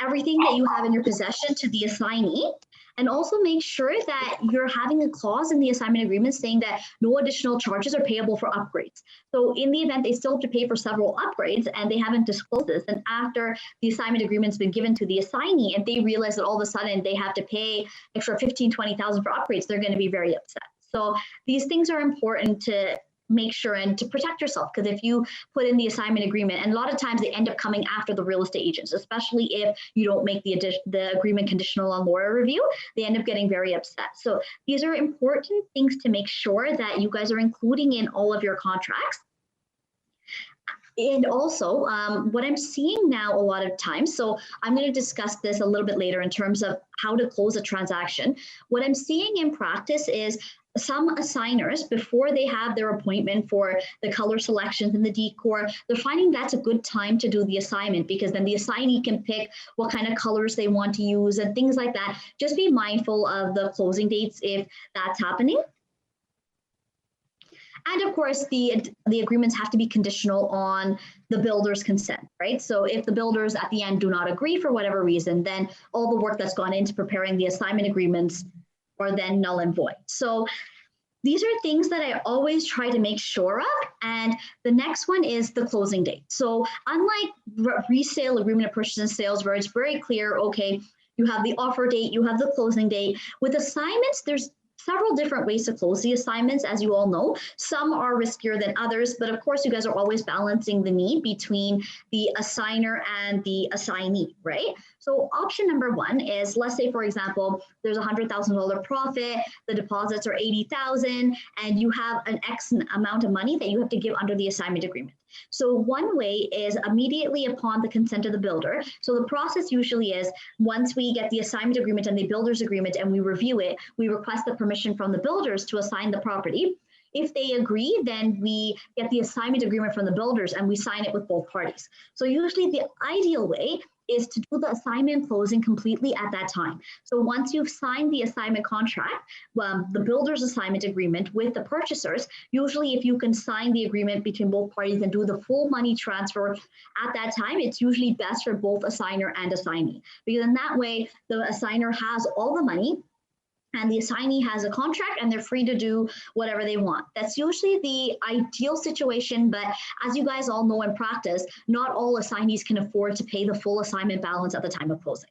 everything that you have in your possession to the assignee. And also make sure that you're having a clause in the assignment agreement saying that no additional charges are payable for upgrades. So in the event they still have to pay for several upgrades and they haven't disclosed this, and after the assignment agreement's been given to the assignee and they realize that all of a sudden they have to pay extra $15,000, $20,000 for upgrades, they're going to be very upset. So these things are important to make sure and to protect yourself, because if you put in the assignment agreement, and a lot of times they end up coming after the real estate agents, especially if you don't make the agreement conditional on lawyer review, they end up getting very upset. So these are important things to make sure that you guys are including in all of your contracts. And also what I'm seeing now a lot of times, so I'm going to discuss this a little bit later in terms of how to close a transaction. What I'm seeing in practice is some assigners, before they have their appointment for the color selections and the decor, they're finding that's a good time to do the assignment, because then the assignee can pick what kind of colors they want to use and things like that. Just be mindful of the closing dates if that's happening. And of course, the agreements have to be conditional on the builder's consent, right? So if the builders at the end do not agree for whatever reason, then all the work that's gone into preparing the assignment agreements are then null and void. So these are things that I always try to make sure of. And the next one is the closing date. So unlike resale agreement of purchase and sales, where it's very clear, okay, you have the offer date, you have the closing date. With assignments, there's several different ways to close the assignments, as you all know. Some are riskier than others, but of course you guys are always balancing the need between the assigner and the assignee, right? So option number one is, let's say, for example, there's $100,000 profit, the deposits are $80,000, and you have an X amount of money that you have to give under the assignment agreement. So one way is immediately upon the consent of the builder. So the process usually is, once we get the assignment agreement and the builder's agreement and we review it, we request the permission from the builders to assign the property. If they agree, then we get the assignment agreement from the builders and we sign it with both parties. So usually the ideal way is to do the assignment closing completely at that time. So once you've signed the assignment contract, the builder's assignment agreement with the purchasers, usually if you can sign the agreement between both parties and do the full money transfer at that time, it's usually best for both assigner and assignee. Because in that way, the assigner has all the money and the assignee has a contract and they're free to do whatever they want. That's usually the ideal situation, but as you guys all know in practice, not all assignees can afford to pay the full assignment balance at the time of closing.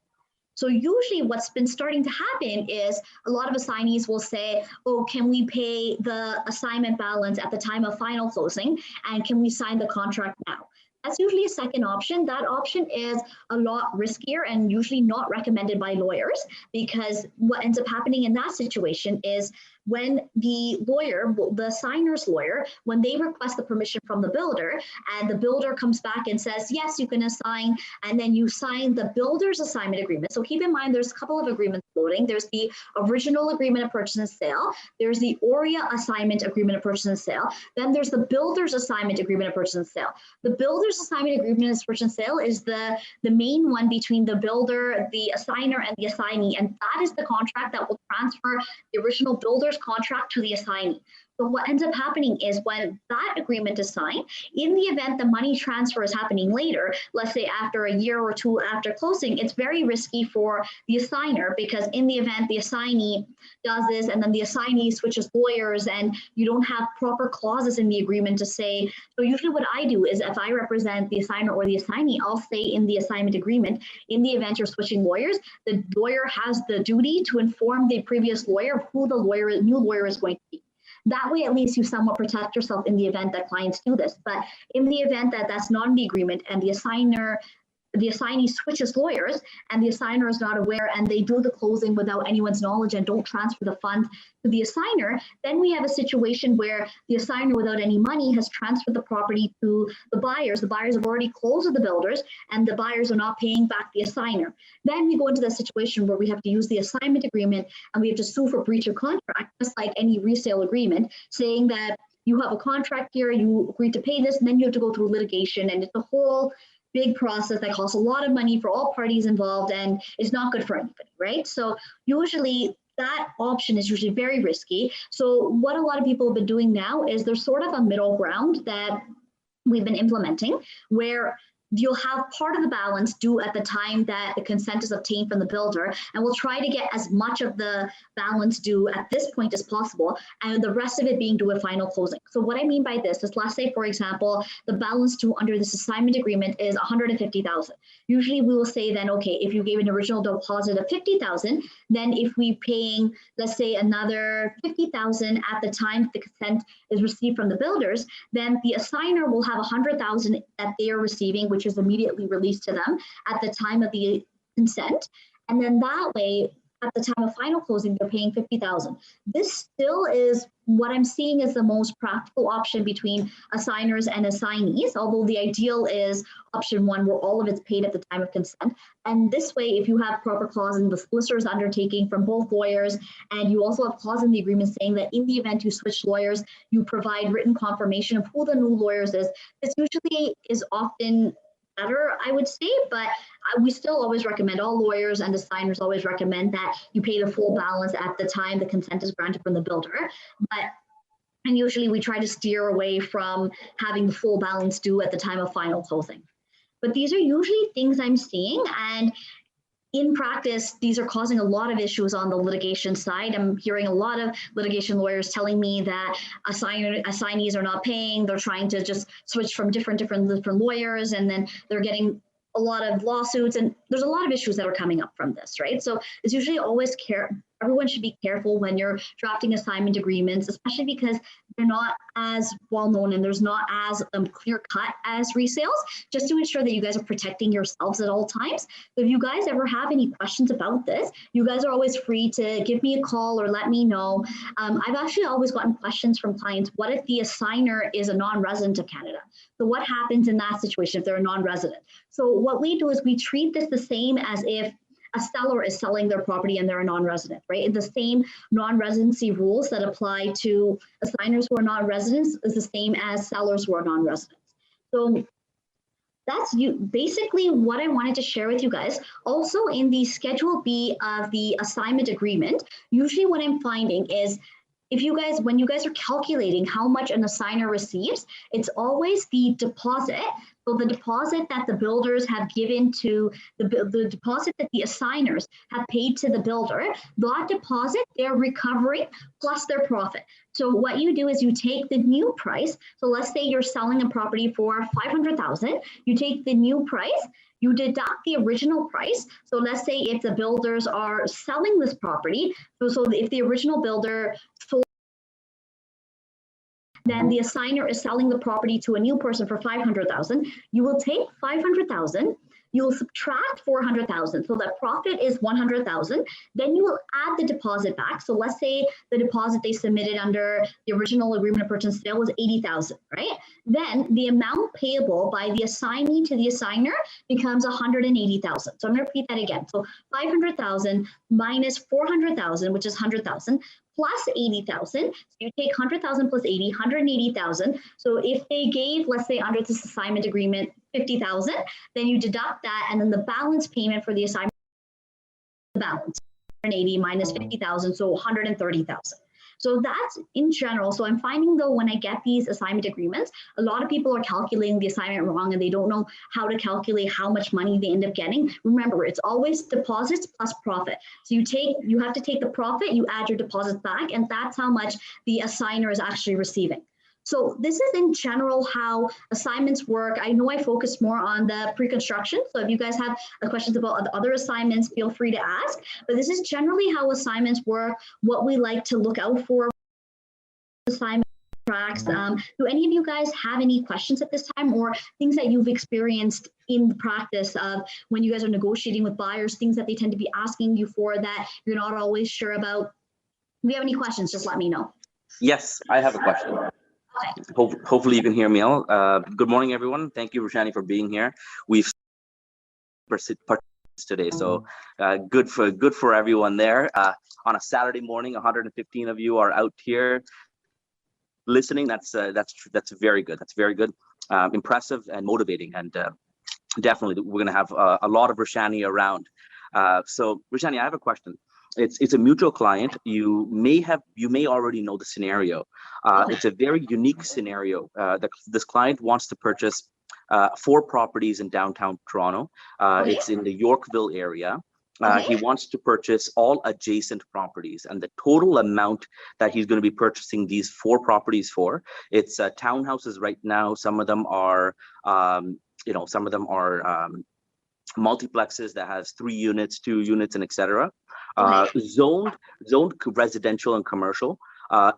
So usually what's been starting to happen is a lot of assignees will say, oh, can we pay the assignment balance at the time of final closing, and can we sign the contract now? That's usually a second option. That option is a lot riskier and usually not recommended by lawyers, because what ends up happening in that situation is when the lawyer, the assigner's lawyer, when they request the permission from the builder and the builder comes back and says, yes, you can assign, and then you sign the builder's assignment agreement. So keep in mind, there's a couple of agreements floating. There's the original agreement of purchase and sale. There's the ORIA assignment agreement of purchase and sale. Then there's the builder's assignment agreement of purchase and sale. The builder's assignment agreement of purchase and sale is the main one between the builder, the assigner, and the assignee. And that is the contract that will transfer the original builder's contract to the assignee. So what ends up happening is when that agreement is signed, in the event the money transfer is happening later, let's say after a year or two after closing, it's very risky for the assigner, because in the event the assignee does this and then the assignee switches lawyers and you don't have proper clauses in the agreement to say, so usually what I do is, if I represent the assigner or the assignee, I'll say in the assignment agreement, in the event you're switching lawyers, the lawyer has the duty to inform the previous lawyer of who the new lawyer is going to be. That way, at least you somewhat protect yourself in the event that clients do this. But in the event that that's not in the agreement and the assignee switches lawyers and the assigner is not aware and they do the closing without anyone's knowledge and don't transfer the funds to the assigner, then we have a situation where the assigner without any money has transferred the property to the buyers. The buyers have already closed with the builders and the buyers are not paying back the assigner. Then we go into the situation where we have to use the assignment agreement and we have to sue for breach of contract, just like any resale agreement, saying that you have a contract here, you agreed to pay this, and then you have to go through litigation, and it's a whole big process that costs a lot of money for all parties involved and is not good for anybody, right? So usually that option is usually very risky. So what a lot of people have been doing now is there's sort of a middle ground that we've been implementing where you'll have part of the balance due at the time that the consent is obtained from the builder, and we'll try to get as much of the balance due at this point as possible, and the rest of it being due at final closing. So what I mean by this is, let's say, for example, the balance due under this assignment agreement is $150,000. Usually we will say then, okay, if you gave an original deposit of $50,000, then if we paying, let's say, another $50,000 at the time the consent is received from the builders, then the assigner will have $100,000 that they are receiving, which is immediately released to them at the time of the consent. And then that way, at the time of final closing, they're paying $50,000. This still is what I'm seeing as the most practical option between assigners and assignees, although the ideal is option one, where all of it's paid at the time of consent. And this way, if you have proper clause in the solicitor's undertaking from both lawyers, and you also have clause in the agreement saying that in the event you switch lawyers, you provide written confirmation of who the new lawyers is, this usually is often better, I would say, but we still always recommend, all lawyers and assigners always recommend that you pay the full balance at the time the consent is granted from the builder. And usually we try to steer away from having the full balance due at the time of final closing. But these are usually things I'm seeing, and in practice, these are causing a lot of issues on the litigation side. I'm hearing a lot of litigation lawyers telling me that assignees are not paying. They're trying to just switch from different lawyers, and then they're getting a lot of lawsuits, and there's a lot of issues that are coming up from this, right? So it's usually always everyone should be careful when you're drafting assignment agreements, especially because they're not as well known and there's not as clear cut as resales, just to ensure that you guys are protecting yourselves at all times. So if you guys ever have any questions about this, you guys are always free to give me a call or let me know. I've actually always gotten questions from clients. What if the assigner is a non-resident of Canada? So what happens in that situation if they're a non-resident? So what we do is we treat this the same as if a seller is selling their property and they're a non-resident, right? The same non-residency rules that apply to assigners who are non-residents is the same as sellers who are non-residents. So that's basically what I wanted to share with you guys. Also, in the Schedule B of the assignment agreement, usually what I'm finding is when you guys are calculating how much an assigner receives, it's always the deposit. So the deposit that the builders have given to the deposit that the assigners have paid to the builder, that deposit they're recovering plus their profit. So what you do is you take the new price. So let's say you're selling a property for $500,000. You take the new price, you deduct the original price. So let's say if the builders are selling this property, so if the original builder sold, then the assigner is selling the property to a new person for $500,000. You will take $500,000, you will subtract $400,000. So that profit is $100,000. Then you will add the deposit back. So let's say the deposit they submitted under the original agreement of purchase and sale was $80,000, right? Then the amount payable by the assignee to the assigner becomes $180,000. So I'm going to repeat that again. So $500,000 minus $400,000, which is $100,000, plus $80,000. So you take $100,000 plus 80, $180,000. So if they gave, let's say under this assignment agreement, $50,000, then you deduct that, and then the balance payment for the assignment, the balance, 180 minus 50,000, so 130,000. So that's in general. So I'm finding though, when I get these assignment agreements, a lot of people are calculating the assignment wrong and they don't know how to calculate how much money they end up getting. Remember, it's always deposits plus profit. So you have to take the profit, you add your deposits back, and that's how much the assigner is actually receiving. So this is in general how assignments work. I know I focused more on the pre-construction. So if you guys have questions about other assignments, feel free to ask. But this is generally how assignments work, what we like to look out for assignment contracts. Do any of you guys have any questions at this time, or things that you've experienced in the practice of when you guys are negotiating with buyers, things that they tend to be asking you for that you're not always sure about? If you have any questions, just let me know. Yes, I have a question. Okay. Hopefully you can hear me all. Good morning, everyone. Thank you, Roshani, for being here. We've participated today, so good for everyone there. On a Saturday morning, 115 of you are out here listening. That's very good. That's very good, impressive and motivating, and definitely we're going to have a lot of Roshani around. So Roshani, I have a question. It's a mutual client. You may already know the scenario. It's a very unique scenario. This client wants to purchase 4 properties in downtown Toronto. It's in the Yorkville area. He wants to purchase all adjacent properties, and the total amount that he's going to be purchasing these 4 properties for, it's townhouses right now. Some of them are, multiplexes that has 3 units, 2 units, and etc. Zoned residential and commercial.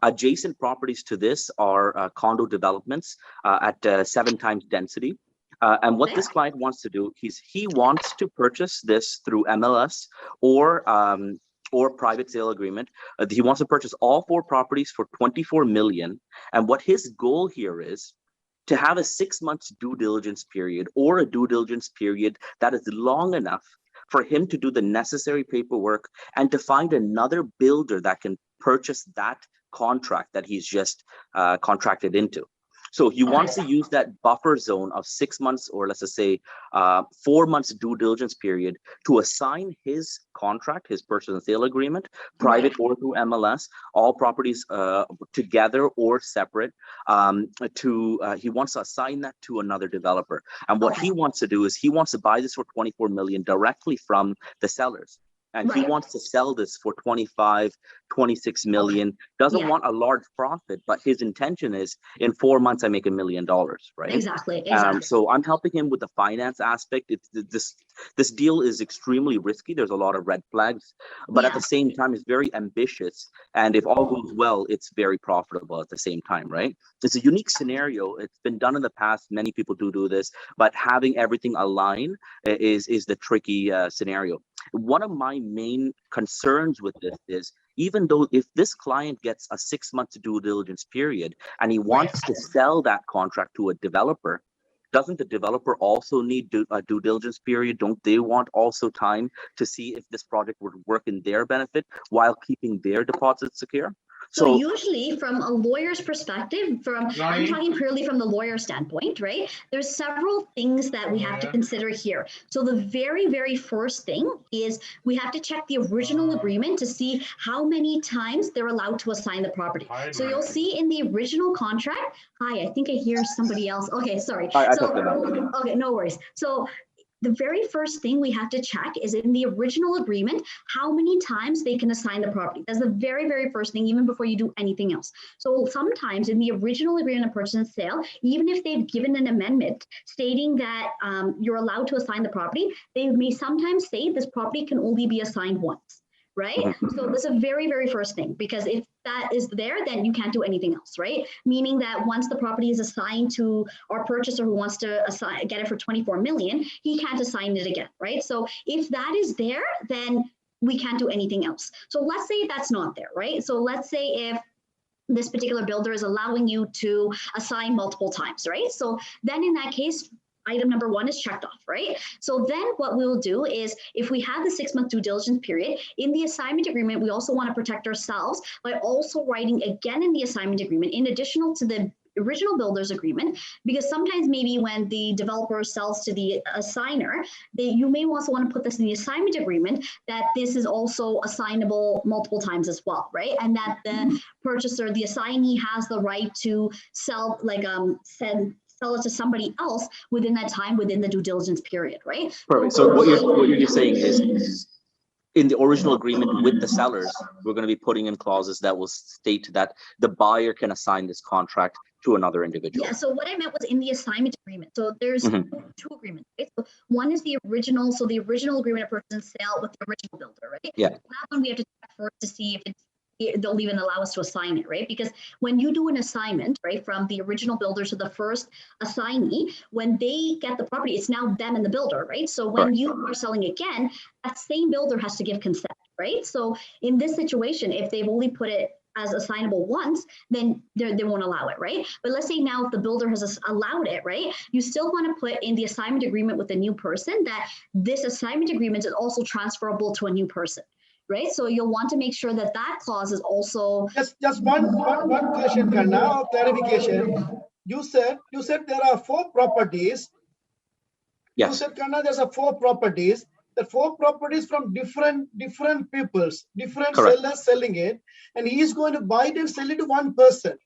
Adjacent properties to this are condo developments at 7 times density. And what this client wants to do is he wants to purchase this through MLS or private sale agreement. He wants to purchase all 4 properties for $24 million. And what his goal here is to have a 6 months due diligence period, or a due diligence period that is long enough for him to do the necessary paperwork and to find another builder that can purchase that contract that he's just contracted into. So he wants to use that buffer zone of 6 months, or let's just say 4 months due diligence period, to assign his contract, his purchase and sale agreement, private or through MLS, all properties together or separate. He wants to assign that to another developer. And what he wants to do is he wants to buy this for $24 million directly from the sellers. And he wants to sell this for 25, 26 million, doesn't want a large profit, but his intention is in 4 months, I make $1 million, right? Exactly. So I'm helping him with the finance aspect. This deal is extremely risky. There's a lot of red flags, but at the same time, it's very ambitious. And if all goes well, it's very profitable at the same time, right? It's a unique scenario. It's been done in the past. Many people do this, but having everything align is the tricky scenario. One of my main concerns with this is, even though if this client gets a 6 months due diligence period and he wants to sell that contract to a developer, doesn't the developer also need a due diligence period? Don't they want also time to see if this project would work in their benefit while keeping their deposits secure? So usually from a lawyer's perspective, I'm talking purely from the lawyer standpoint, right? There's several things that we have to consider here. So the very, very first thing is we have to check the original agreement to see how many times they're allowed to assign the property. So you'll see in the original contract, I think I hear somebody else. Okay, sorry. Okay, no worries. So the very first thing we have to check is in the original agreement, how many times they can assign the property. That's the very, very first thing, even before you do anything else. So sometimes in the original agreement of purchase and sale, even if they've given an amendment stating that you're allowed to assign the property, they may sometimes say this property can only be assigned once. Right? So that's a very, very first thing, because if that is there, then you can't do anything else, right? Meaning that once the property is assigned to our purchaser who wants to get it for 24 million, he can't assign it again, right? So if that is there, then we can't do anything else. So let's say that's not there, right? So let's say if this particular builder is allowing you to assign multiple times, right? So then in that case, item number 1 is checked off, right? So then what we'll do is, if we have the 6 month due diligence period, in the assignment agreement, we also want to protect ourselves by also writing again in the assignment agreement, in addition to the original builder's agreement, because sometimes maybe when the developer sells to the assigner, you may also want to put this in the assignment agreement that this is also assignable multiple times as well, right? And that the purchaser, the assignee, has the right to sell, sell it to somebody else within that time, within the due diligence period, right? Perfect. So what you're just saying is, in the original agreement with the sellers, we're going to be putting in clauses that will state that the buyer can assign this contract to another individual. Yeah, so what I meant was in the assignment agreement. So there's 2 agreements, right? So one is the original, so the original agreement of purchase and sale with the original builder, right? Yeah. That one we have to check first to see if it's they'll even allow us to assign it, right? Because when you do an assignment, right, from the original builder to the first assignee, when they get the property, it's now them and the builder, right? So when you are selling again, that same builder has to give consent, right? So in this situation, if they've only put it as assignable once, then they won't allow it, right? But let's say now if the builder has allowed it, right? You still want to put in the assignment agreement with the new person that this assignment agreement is also transferable to a new person, right? So you'll want to make sure that that clause is also. Just one question, Karna, or clarification. You said there are 4 properties. Yes. You said, Karna, there's a 4 properties. The 4 properties from different peoples, different Correct. sellers selling it, and he is going to buy it and sell it to one person.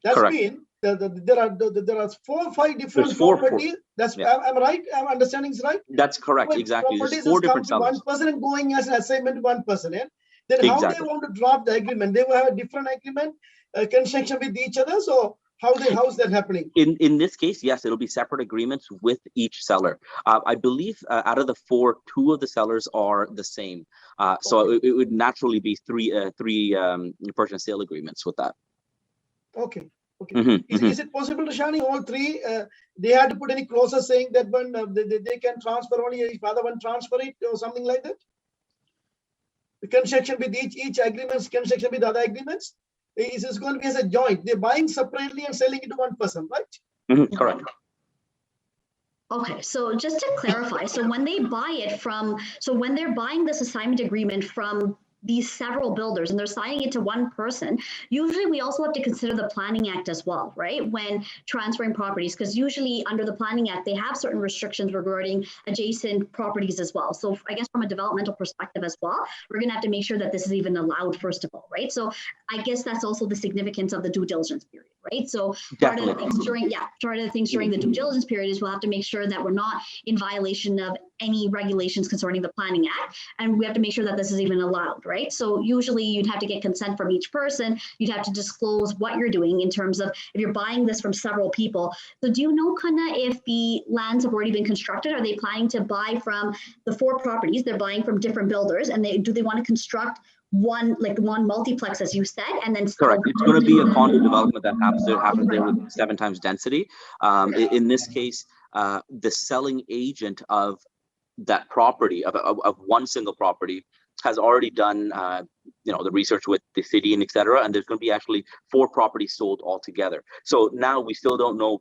That's Correct. mean there are 4 or 5 different There's four. properties. That's I'm right. I'm understanding is right. That's correct. When Exactly. There's properties 4 has different come to sellers. one person and going as an assignment to one person, then how they want to drop the agreement? They will have a different agreement, construction with each other. So how's that happening? In this case, yes, it'll be separate agreements with each seller. I believe out of the 4, 2 of the sellers are the same. So it would naturally be three purchase sale agreements with that. Okay. Okay. Mm-hmm, Is it possible, Rashani, all 3 they had to put any clauses saying that when they can transfer only if other one transfer it or something like that? The construction with each agreements, construction with other agreements, is going to be as a joint. They're buying separately and selling it to one person, right? Mm-hmm, correct. Okay, so just to clarify, so when they buy it when they're buying this assignment agreement from these several builders and they're signing it to one person, usually we also have to consider the Planning Act as well, right? When transferring properties, because usually under the Planning Act, they have certain restrictions regarding adjacent properties as well. So I guess from a developmental perspective as well, we're gonna have to make sure that this is even allowed first of all, right? So I guess that's also the significance of the due diligence period, right? So part of the things during the due diligence period is we'll have to make sure that we're not in violation of any regulations concerning the Planning Act, and we have to make sure that this is even allowed, right? So usually you'd have to get consent from each person. You'd have to disclose what you're doing in terms of if you're buying this from several people. So do you know, Kana, if the lands have already been constructed? Are they planning to buy from the 4 properties? They're buying from different builders, and do they want to construct one multiplex, as you said, and then correct. It's going to be a condo development that happens there with 7 times density. In this case, the selling agent of that property of one single property has already done the research with the city and etc. And there's going to be actually 4 properties sold altogether. So now we still don't know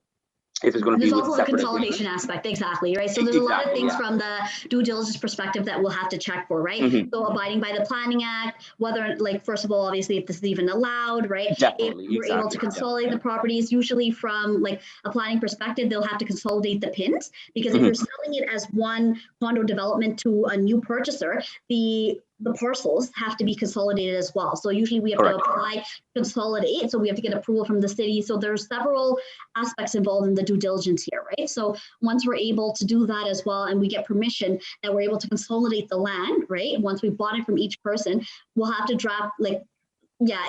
if it's going to be with also a consolidation aspect, exactly, right? So there's a lot of things from the due diligence perspective that we'll have to check for, right? Mm-hmm. So abiding by the Planning Act, whether, like, first of all, obviously, if this is even allowed, right? Definitely, if we're able to consolidate the properties, usually from like a planning perspective, they'll have to consolidate the pins, because if you're selling it as one condo development to a new purchaser, the parcels have to be consolidated as well. So usually we have to apply, consolidate. So we have to get approval from the city. So there's several aspects involved in the due diligence here, right? So once we're able to do that as well, and we get permission that we're able to consolidate the land, right? Once we bought it from each person, we'll have to draft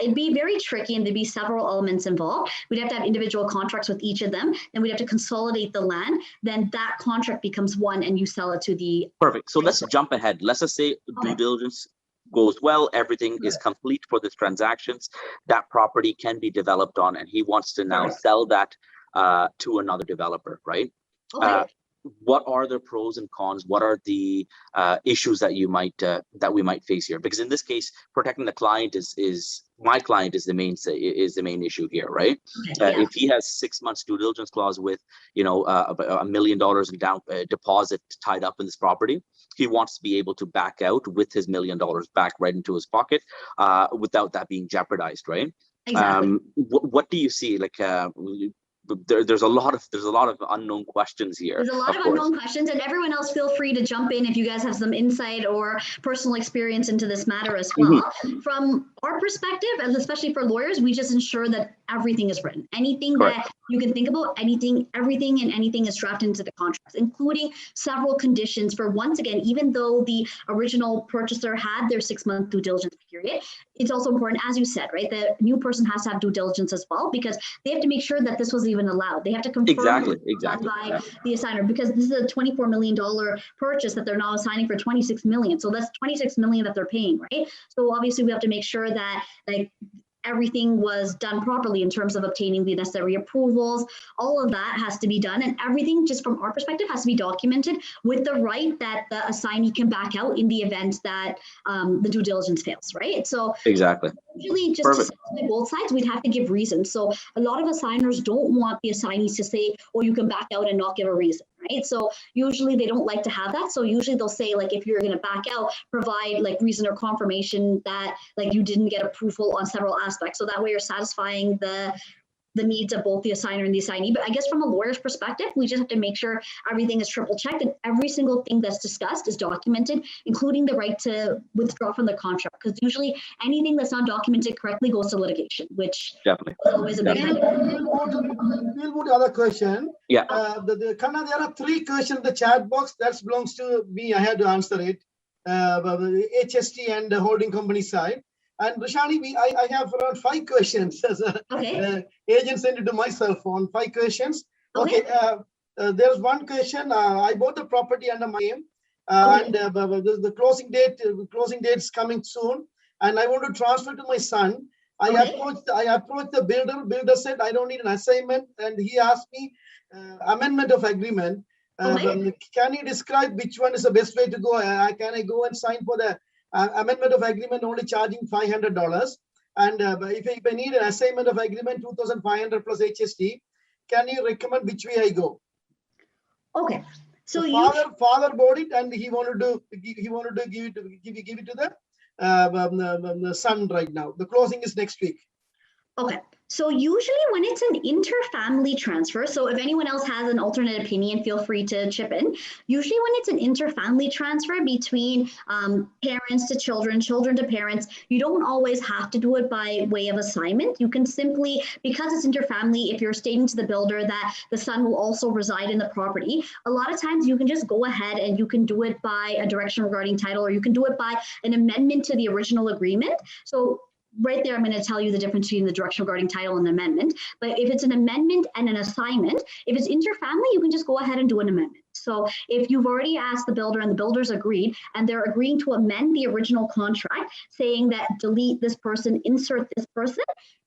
it'd be very tricky, and there'd be several elements involved. We'd have to have individual contracts with each of them, then we'd have to consolidate the land, then that contract becomes one and you sell it to the... Perfect. So let's jump ahead. Let's just say due diligence goes well, everything is complete for this transactions, that property can be developed on, and he wants to now sell that to another developer, right? Okay. What are the pros and cons? What are the issues that you might that we might face here? Because in this case, protecting the client is my client is the main issue here, right? If he has 6 months due diligence clause with $1 million in down deposit tied up in this property, he wants to be able to back out with his $1 million back right into his pocket without that being jeopardized, right? Exactly. What do you see? Like there's a lot of unknown questions here. There's a lot of unknown questions, and everyone else feel free to jump in if you guys have some insight or personal experience into this matter as well. From our perspective, and especially for lawyers, we just ensure that everything is written. Anything Correct. that you can think about, everything and anything is drafted into the contracts, including several conditions for, once again, even though the original purchaser had their 6-month due diligence period, it's also important, as you said, right? The new person has to have due diligence as well, because they have to make sure that this was even allowed. They have to confirm Exactly. by Yeah. the assigner, because this is a $24 million purchase that they're now assigning for $26 million. So that's $26 million that they're paying, right? So obviously we have to make sure that everything was done properly in terms of obtaining the necessary approvals. All of that has to be done, and everything, just from our perspective, has to be documented with the right that the assignee can back out in the event that the due diligence fails, right? So Exactly. usually, just Perfect. to satisfy both sides, we'd have to give reasons. So a lot of assigners don't want the assignees to say, "Oh, you can back out," and not give a reason, right? So usually they don't like to have that. So usually they'll say, if you're going to back out, provide reason or confirmation that you didn't get approval on several aspects. So that way you're satisfying the needs of both the assigner and the assignee. But I guess from a lawyer's perspective, we just have to make sure everything is triple checked and every single thing that's discussed is documented, including the right to withdraw from the contract. Because usually anything that's not documented correctly goes to litigation, which Definitely. is always a big thing. We'll move to other question. Yeah. Kanna, there are 3 questions in the chat box that belongs to me. I had to answer it. The HST and the holding company side. And Rishani, I have around 5 questions. Okay. Agent sent it to myself on 5 questions. Okay. There's one question. I bought the property under my name, Okay. and the closing date is coming soon, and I want to transfer to my son. I approached the builder. Builder said I don't need an assignment, and he asked me amendment of agreement. Can you describe which one is the best way to go? Can I go and sign for the amendment of agreement only charging $500? And if I need an assignment of agreement, 2,500 plus HST, can you recommend which way I go? Okay. So father bought it, and he wanted to give it to the son right now. The closing is next week. Okay. So usually when it's an inter-family transfer, so if anyone else has an alternate opinion, feel free to chip in. Usually when it's an inter-family transfer between parents to children, children to parents, you don't always have to do it by way of assignment. You can simply, because it's inter-family, if you're stating to the builder that the son will also reside in the property, a lot of times you can just go ahead and you can do it by a direction regarding title, or you can do it by an amendment to the original agreement. So right there, I'm going to tell you the difference between the direction regarding title and amendment. But if it's an amendment and an assignment, if it's inter-family, you can just go ahead and do an amendment. So if you've already asked the builder and the builder's agreed, and they're agreeing to amend the original contract, saying that delete this person, insert this person,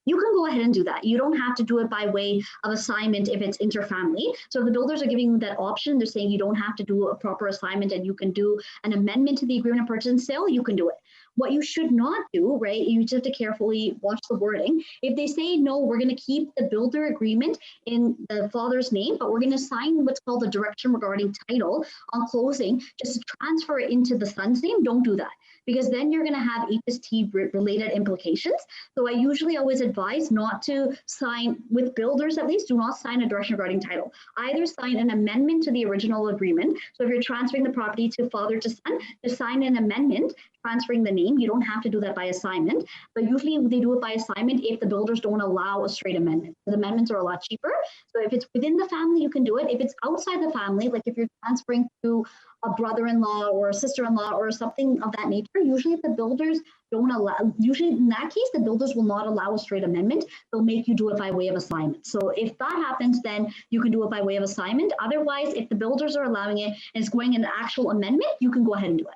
you can go ahead and do that. You don't have to do it by way of assignment if it's inter-family. So if the builders are giving you that option, they're saying you don't have to do a proper assignment and you can do an amendment to the agreement of purchase and sale, you can do it. What you should not do, right, you just have to carefully watch the wording. If they say, no, we're going to keep the builder agreement in the father's name, but we're going to sign what's called a direction regarding title on closing, just to transfer it into the son's name, don't do that, because then you're going to have HST related implications. So I usually always advise not to sign, with builders at least, do not sign a direction regarding title. Either sign an amendment to the original agreement. So if you're transferring the property to father to son, just sign an amendment transferring the name. You don't have to do that by assignment, but usually they do it by assignment if the builders don't allow a straight amendment. The amendments are a lot cheaper. So if it's within the family, you can do it. If it's outside the family, like if you're transferring to a brother-in-law or a sister-in-law or something of that nature, usually if the builders don't allow, usually in that case, the builders will not allow a straight amendment. They'll make you do it by way of assignment. So if that happens, then you can do it by way of assignment. Otherwise, if the builders are allowing it and it's going in an actual amendment, you can go ahead and do it.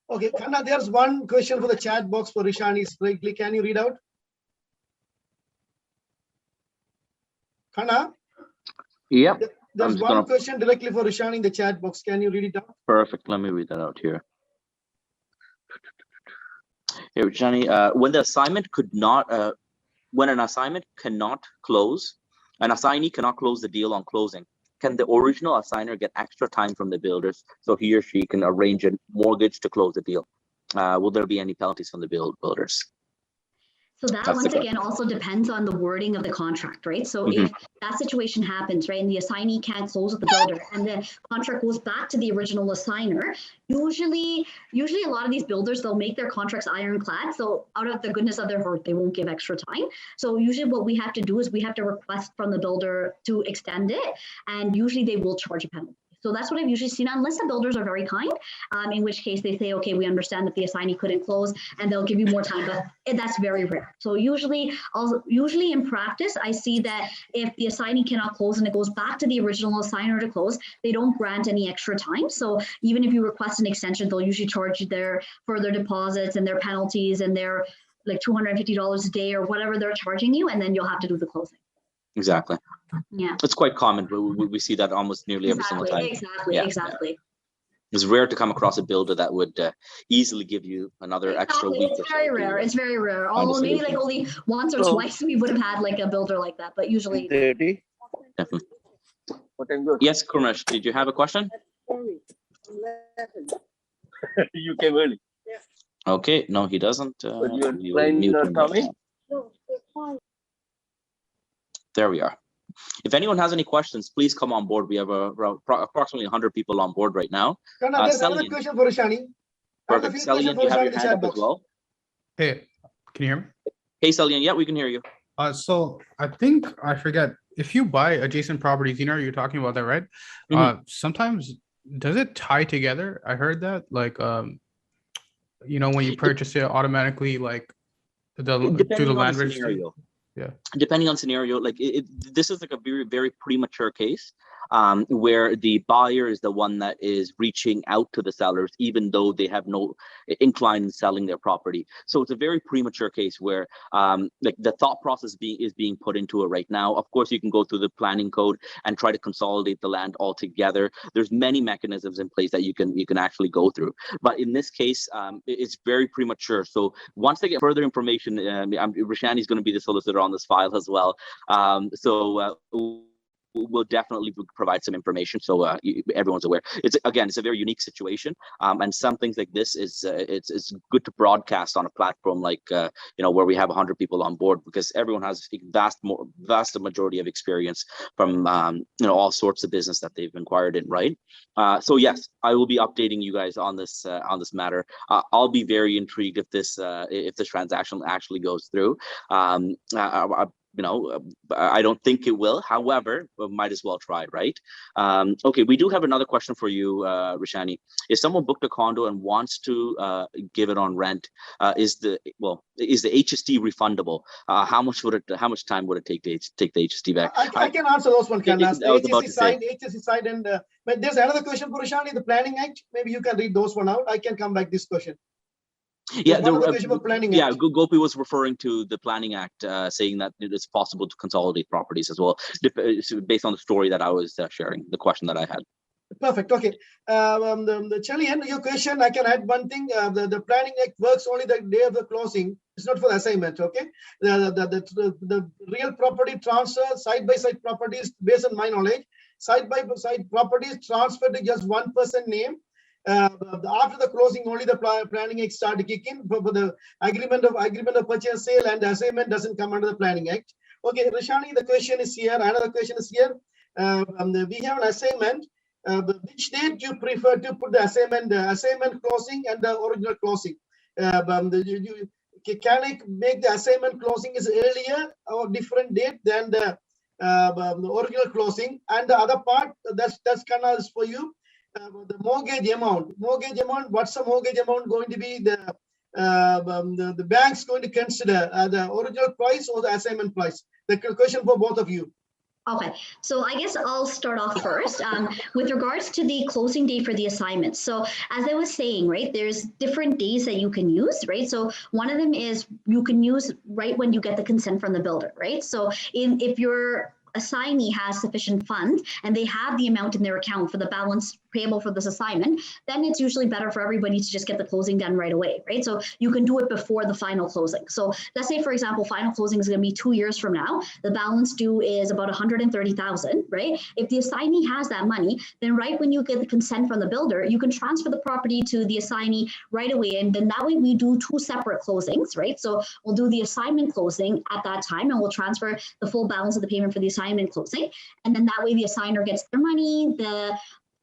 Okay, Kanna, there's one question for the chat box for Rishani. Can you read out? Kanna? Yep. There's one question directly for Rishani in the chat box. Can you read it out? Perfect. Let me read that out here. Hey, Rishani, when the assignment when an assignment cannot close, an assignee cannot close the deal on closing, can the original assigner get extra time from the builders so he or she can arrange a mortgage to close the deal? Will there be any penalties from the builders? So that That's the once question. again also depends on the wording of the contract, right? So if that situation happens, right, and the assignee can't close with the builder and the contract goes back to the original assigner, usually a lot of these builders, they'll make their contracts ironclad. So out of the goodness of their heart, they won't give extra time. So usually what we have to do is we have to request from the builder to extend it, and usually they will charge a penalty. So that's what I've usually seen, unless the builders are very kind, in which case they say, okay, we understand that the assignee couldn't close and they'll give you more time, but that's very rare. So usually in practice, I see that if the assignee cannot close and it goes back to the original assigner to close, they don't grant any extra time. So even if you request an extension, they'll usually charge you their further deposits and their penalties and their like $250 a day or whatever they're charging you, and then you'll have to do the closing. Exactly. Yeah. It's quite common. We see that almost nearly every single time. Exactly. It's rare to come across a builder that would easily give you another extra week. It's very rare. It's very rare. Although maybe like only once or twice we would have had like a builder like that, but usually. 30. Definitely. Yes, Kurmesh, did you have a question? You came early. Okay, no, he doesn't. But your We will client mute not him right coming? now. There we are. If anyone has any questions, please come on board. We have approximately 100 people on board right now. Kana, there's another Salian. question for Rashani. Perfect. Salian, you have your hand up as well. Hey, can you hear me? Hey, Salian, yeah, we can hear you. So I think I forget, if you buy adjacent properties, you know, you're talking about that, right? Sometimes does it tie together? I heard that, like, you know, when you purchase it automatically, like to the land registry. Yeah. Depending on scenario, like this is like a very, very premature case where the buyer is the one that is reaching out to the sellers, even though they have no incline in selling their property. So it's a very premature case where like the thought process is being put into it right now. Of course, you can go through the planning code and try to consolidate the land all together. There's many mechanisms in place that you can actually go through. But in this case, it's very premature. So once they get further information, Rashani is going to be the solicitor on this file as well. We'll definitely provide some information so everyone's aware. It's a very unique situation, and some things like this is it's good to broadcast on a platform like you know, where we have 100 people on board, because everyone has a vast majority of experience from you know, all sorts of business that they've inquired in, right? So yes, I will be updating you guys on this matter. I'll be very intrigued if this transaction actually goes through. You know, I don't think it will. However, we might as well try, right? Okay, we do have another question for you, Rashani. If someone booked a condo and wants to give it on rent, is the HST refundable? How much time would it take to take the HST back? I can answer those one, Kanas. HST side, and but there's another question for Rashani, the Planning Act. Maybe you can read those one out. I can come back this question. Yeah, yeah. Gopi was referring to the Planning Act, saying that it is possible to consolidate properties as well, based on the story that I was sharing, the question that I had. Perfect. Okay. The Chalian, your question, I can add one thing. The Planning Act works only the day of the closing. It's not for the assignment. Okay. The real property transfer, side-by-side properties, based on my knowledge, side-by-side properties transferred to just one person name. After the closing, only the Planning Act start to kick in. For the agreement of purchase, sale, and assignment doesn't come under the Planning Act. Okay, Rashani, the question is here. Another question is here. We have an assignment. Which date do you prefer to put the assignment closing and the original closing? Can I make the assignment closing is earlier or different date than the original closing? And the other part, that's kind of for you. The mortgage amount, what's the mortgage amount going to be? The bank's going to consider the original price or the assignment price? The question for both of you. Okay, so I guess I'll start off first with regards to the closing date for the assignment. So as I was saying, right, there's different days that you can use, right? So one of them is you can use right when you get the consent from the builder, right? So if your assignee has sufficient funds and they have the amount in their account for the balance payable for this assignment, then it's usually better for everybody to just get the closing done right away, right? So you can do it before the final closing. So let's say, for example, final closing is going to be 2 years from now. The balance due is about 130,000, right? If the assignee has that money, then right when you get the consent from the builder, you can transfer the property to the assignee right away. And then that way we do 2 separate closings, right? So we'll do the assignment closing at that time and we'll transfer the full balance of the payment for the assignment closing. And then that way the assigner gets their money,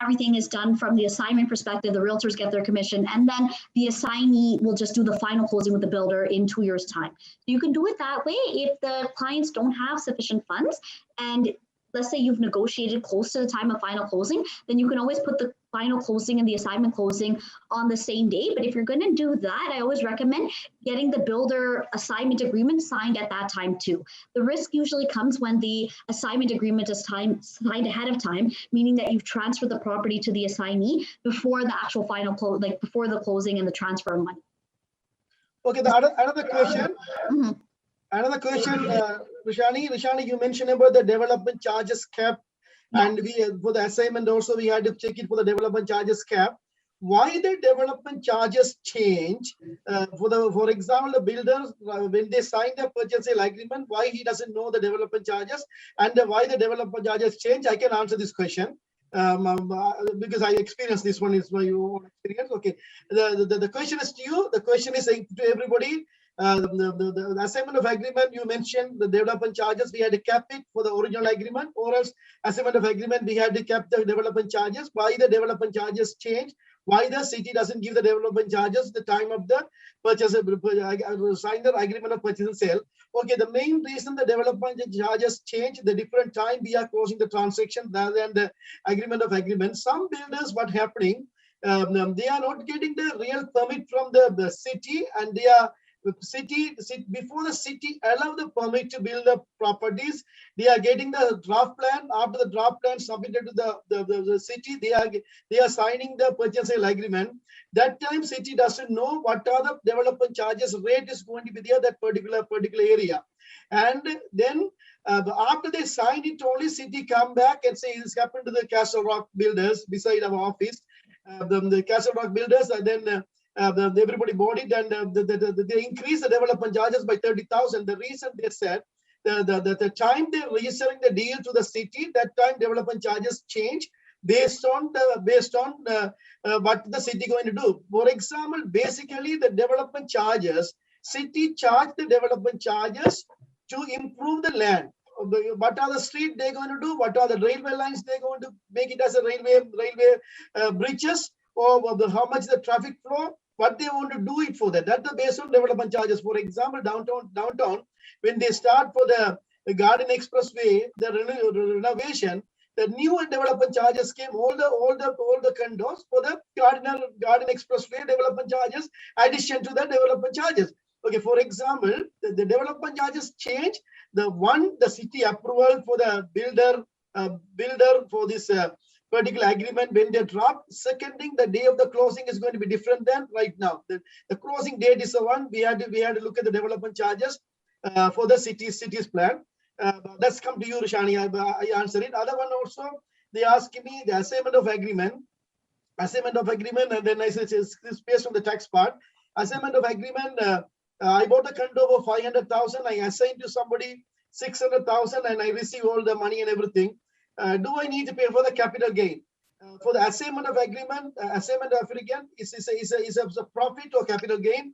everything is done from the assignment perspective, the realtors get their commission, and then the assignee will just do the final closing with the builder in 2 years' time. So you can do it that way if the clients don't have sufficient funds. And let's say you've negotiated close to the time of final closing, then you can always put the final closing and the assignment closing on the same day. But if you're going to do that, I always recommend getting the builder assignment agreement signed at that time too. The risk usually comes when the assignment agreement is signed ahead of time, meaning that you've transferred the property to the assignee before the actual final close, like before the closing and the transfer of money. Okay, another question. Another question, Rishani, you mentioned about the development charges cap, and we for the assignment also we had to check it for the development charges cap. Why the development charges change? For example, the builders when they sign the purchase sale agreement, why he doesn't know the development charges, and why the development charges change? I can answer this question. Because I experienced this one, is my own experience. Okay, the question is to you. The question is to everybody. The assignment of agreement, you mentioned the development charges, we had to cap it for the original agreement, or else assignment of agreement, we had to cap the development charges. Why the development charges change? Why the city doesn't give the development charges the time of the purchase, sign the agreement of purchase and sale? Okay, the main reason the development charges change, the different time we are closing the transaction rather than the agreement of agreement. Some builders, what happening, they are not getting the real permit from the city, and they are before the city allow the permit to build the properties, they are getting the draft plan. After the draft plan submitted to the city, they are signing the purchase sale agreement. That time city doesn't know what are the development charges rate is going to be there that particular area. And then after they sign it, only city come back and say this happened to the Castle Rock builders beside our office. The Castle Rock builders, and then everybody bought it, and they increased the development charges by 30,000. The reason they said the time they're registering the deal to the city, that time development charges change based on what the city going to do. For example, basically the development charges, city charge the development charges to improve the land. What are the street they're going to do? What are the railway lines they're going to make it as a railway bridges? Or how much the traffic flow? What they want to do it for that. That's the based on development charges. For example, downtown, when they start for the Garden Expressway, the renovation, the new development charges came, all the condos for the Garden Expressway development charges, addition to the development charges. Okay, for example, the development charges change. The city approval for the builder for this particular agreement when they drop. Second thing, the day of the closing is going to be different than right now. The closing date is the one we had to look at the development charges for the city's plan. Let's come to you, Rishani. I answer it. Other one also, they ask me the assignment of agreement, and then I said it's based on the tax part. Assignment of agreement. I bought a condo for 500,000. I assigned to somebody 600,000, and I receive all the money and everything. Do I need to pay for the capital gain? For the assignment of agreement, assignment of agreement is a profit or capital gain.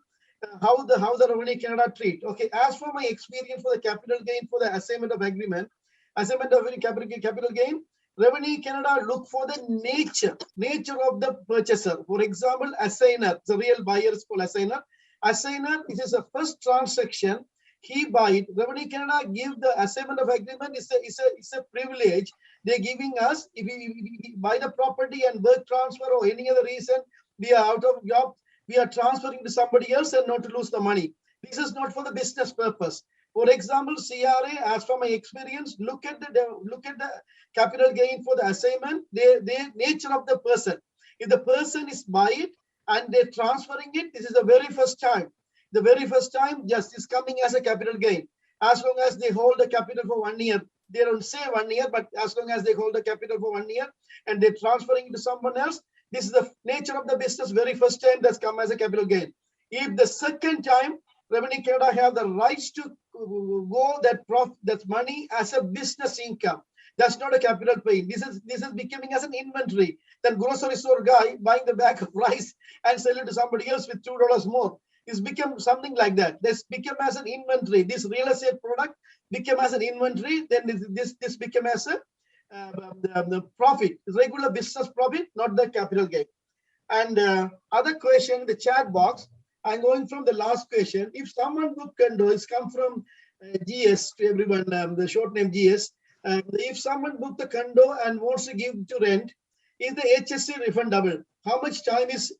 How the Revenue Canada treat? Okay, as for my experience for the capital gain for the assignment of agreement, capital gain, Revenue Canada look for the nature of the purchaser. For example, assigner, the real buyer is called assigner. Assigner, it is a first transaction. He buy it. Revenue Canada give the assignment of agreement is a privilege they're giving us. If we buy the property and work transfer or any other reason we are out of job, we are transferring to somebody else and not to lose the money. This is not for the business purpose. For example, CRA, as from my experience, look at the capital gain for the assignment. The nature of the person. If the person is buy it and they're transferring it, this is the very first time. The very first time, just is coming as a capital gain. As long as they hold the capital for 1 year, they don't say 1 year, but as long as they hold the capital for 1 year and they're transferring it to someone else, this is the nature of the business. Very first time that's come as a capital gain. If the second time, Revenue Canada have the rights to go that money as a business income. That's not a capital gain. This is becoming as an inventory. Then grocery store guy buying the bag of rice and sell it to somebody else with $2 more. It's become something like that. This become as an inventory. This real estate product became as an inventory. Then this became as a the profit, regular business profit, not the capital gain. And other question in the chat box. I'm going from the last question. If someone book condo, it's come from GS to everyone, the short name GS. If someone book the condo and wants to give to rent, is the HSC refundable? How much time is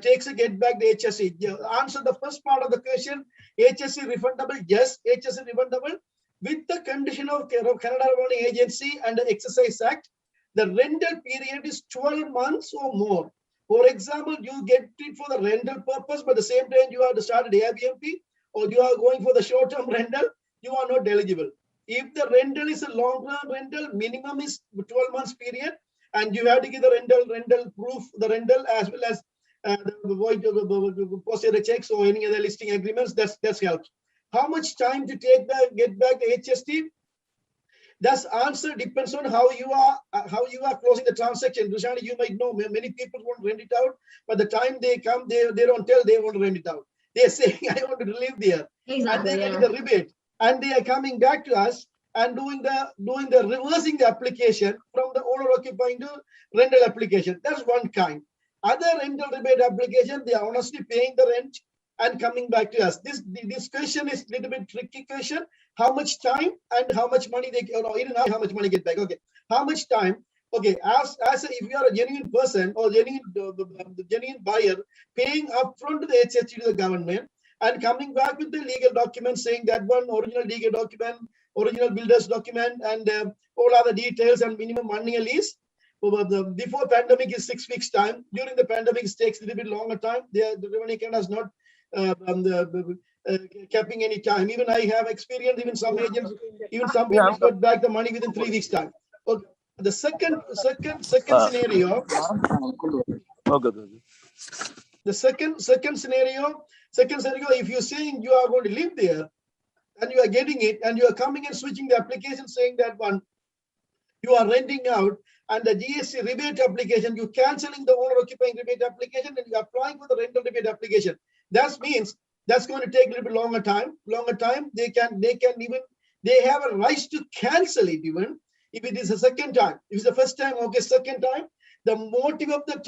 takes to get back the HSC? Answer the first part of the question. HSC refundable? Yes, HSC refundable with the condition of Canada Revenue Agency and the Excise Act. The rental period is 12 months or more. For example, you get it for the rental purpose, but at the same time you have to start an Airbnb or you are going for the short-term rental, you are not eligible. If the rental is a long-term rental, minimum is 12 months period, and you have to give the rental proof, the rental as well as the posted checks or any other listing agreements. That's helps. How much time to get back the HST? That's answer depends on how you are closing the transaction. Rushani, you might know many people want to rent it out, but the time they come, they don't tell they want to rent it out. They're saying I want to live there, exactly, and they get the rebate, and they are coming back to us and doing the reversing the application from the owner occupying to rental application. That's one kind. Other rental rebate application, they are honestly paying the rent and coming back to us. This question is a little bit tricky question. How much time and how much money they, or even how much money get back? Okay, how much time? Okay, if you are a genuine person or genuine buyer, paying upfront to the HST to the government and coming back with the legal document saying that one original legal document, original builder's document, and all other details and minimum 1 year lease. Before pandemic is 6 weeks time. During the pandemic, it takes a little bit longer time. The Revenue Canada has not capping any time. Even I have experience. Even some agents got back the money within 3 weeks time. Okay. The second scenario. The second scenario. If you're saying you are going to live there, and you are getting it, and you are coming and switching the application, saying that one you are renting out, and the GST rebate application, you canceling the owner occupying rebate application, and you are applying for the rental rebate application. That means that's going to take a little bit longer time. They have a right to cancel it even if it is a second time. If it's the first time, okay, second time, the motive of the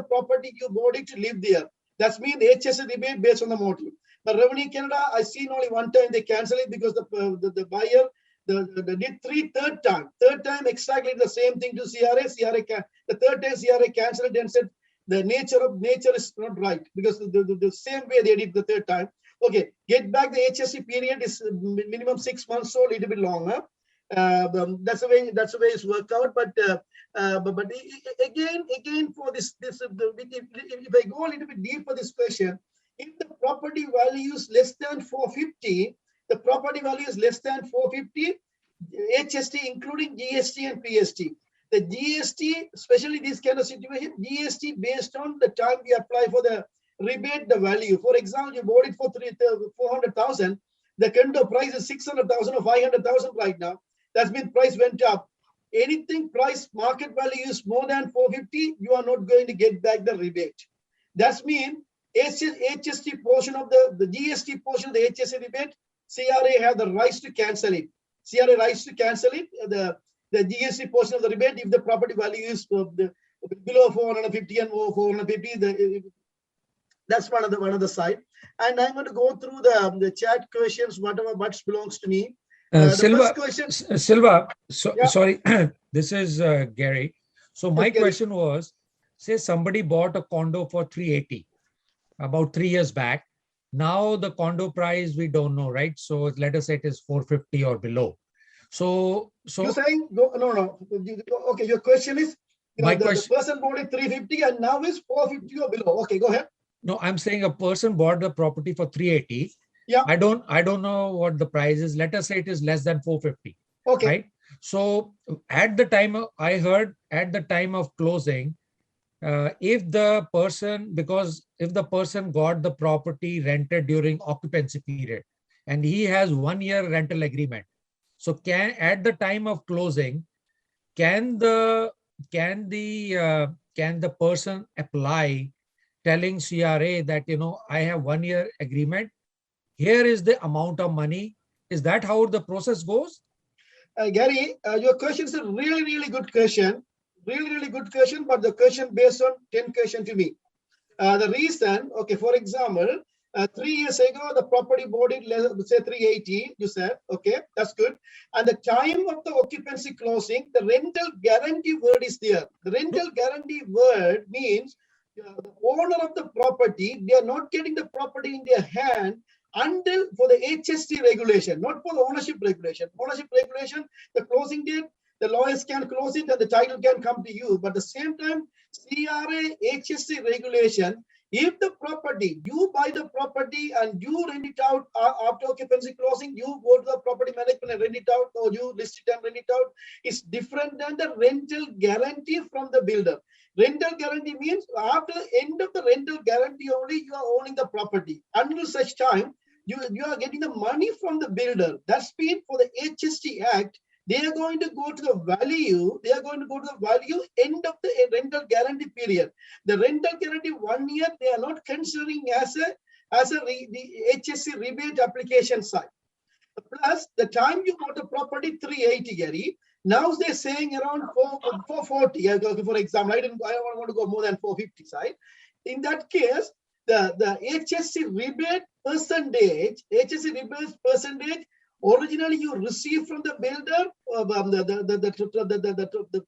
property you bought it to live there. That means the HST rebate based on the motive. But Revenue Canada, I seen only one time they cancel it because the buyer did third time exactly the same thing to CRA. The third time CRA canceled it and said the nature is not right because the same way they did the third time. Okay, get back the HST period is minimum 6 months or a little bit longer. That's the way it's worked out. But again for this if I go a little bit deep for this question, if the property value is less than 450, the property value is less than 450, HST including GST and PST. The GST, especially this kind of situation, GST based on the time we apply for the rebate, the value. For example, you bought it for 400,000. The condo price is 600,000 or 500,000 right now. That means price went up. Anything price market value is more than 450, you are not going to get back the rebate. That means HST portion of the GST portion of the HST rebate, CRA have the rights to cancel it. CRA rights to cancel it. The GST portion of the rebate, if the property value is below 450 and over 450, that's one of the side. And I'm going to go through the chat questions, whatever much belongs to me. Silva, sorry, this is Gary. So my question was, say somebody bought a condo for 380 about 3 years back. Now the condo price, we don't know, right? So let us say it is 450 or below. So you're saying no. Okay, your question is the person bought it 350 and now is 450 or below. Okay, go ahead. No, I'm saying a person bought the property for 380. Yeah. I don't know what the price is. Let us say it is less than 450. Okay. right? So at the time, I heard at the time of closing, if the person, because if the person got the property rented during occupancy period and he has 1 year rental agreement, so at the time of closing, can the can the person apply telling CRA that, I have 1 year agreement, here is the amount of money? Is that how the process goes? Gary, your question is a really, really good question. Really, really good question, but the question based on 10 question to me. The reason, okay, for example, 3 years ago, the property board it, let's say 380, you said, okay, that's good. And the time of the occupancy closing, the rental guarantee word is there. The rental guarantee word means the owner of the property, they are not getting the property in their hand until for the HST regulation, not for the ownership regulation. Ownership regulation, the closing date, the lawyers can close it and the title can come to you. But at the same time, CRA HST regulation, if the property, you buy the property and you rent it out after occupancy closing, you go to the property management and rent it out, or you list it and rent it out, it's different than the rental guarantee from the builder. Rental guarantee means after the end of the rental guarantee only you are owning the property. Until such time, you are getting the money from the builder. That's been for the HST Act. They are going to go to the value. They are going to go to the value end of the rental guarantee period. The rental guarantee 1 year they are not considering as the HST rebate application side. Plus the time you bought the property 380, Gary. Now they're saying around 440. For example, I don't want to go more than 450 side. In that case, the HST rebate percentage, originally you receive from the builder,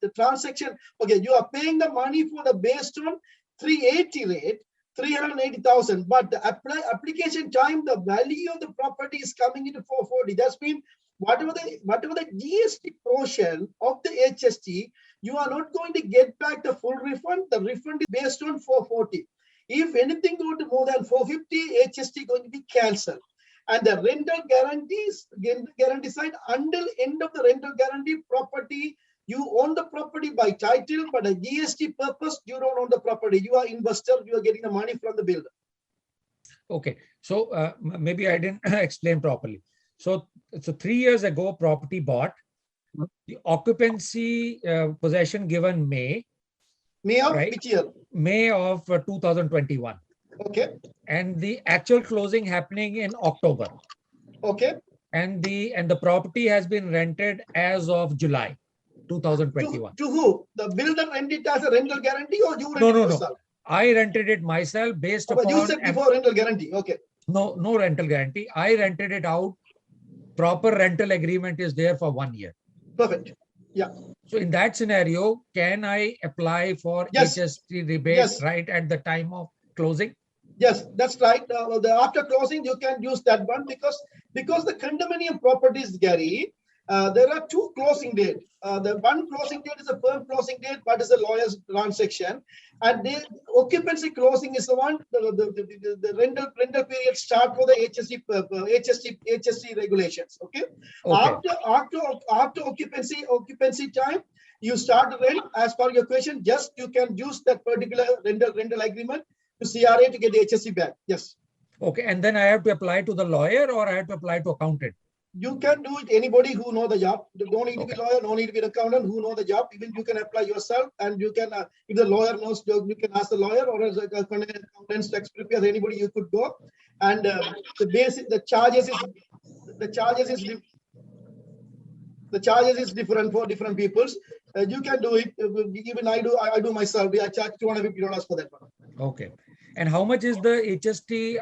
the transaction. Okay, you are paying the money for the based on 380 rate, 380,000, but the application time, the value of the property is coming into 440. That's mean whatever the GST portion of the HST, you are not going to get back the full refund. The refund is based on 440. If anything go to more than 450, HST going to be cancelled. And the rental guarantee side, until end of the rental guarantee property, you own the property by title, but a GST purpose, you don't own the property. You are investor, you are getting the money from the builder. Okay, so maybe I didn't explain properly. So 3 years ago, property bought, the occupancy possession given May of right? Which year? May of 2021. Okay. And the actual closing happening in October. Okay. And the property has been rented as of July 2021. To who? The builder rented it as a rental guarantee, or you rented No. yourself? I rented it myself based upon. You said before rental guarantee. Okay. No rental guarantee. I rented it out. Proper rental agreement is there for 1 year. Perfect. Yeah. So in that scenario, can I apply for HST rebate right at the time of closing? Yes, that's right. After closing, you can use that one because the condominium properties, Gary, there are two closing dates. The one closing date is a firm closing date, but is a lawyer's transaction, and the occupancy closing is the one. The rental period start for the HST regulations. Okay. After occupancy time, you start the rent. As per your question, just you can use that particular rental agreement to CRA to get the HST back. Yes. Okay, and then I have to apply to the lawyer, or I have to apply to accountant? You can do it. Anybody who know the job. You don't need to be lawyer, no need to be an accountant, who know the job. Even you can apply yourself, and you can, if the lawyer knows, you can ask the lawyer, or as a accountant's tax preparer, anybody you could go. And the charges is different for different peoples. You can do it. Even I do myself. I charge $250 for that one. Okay. And how much is the HST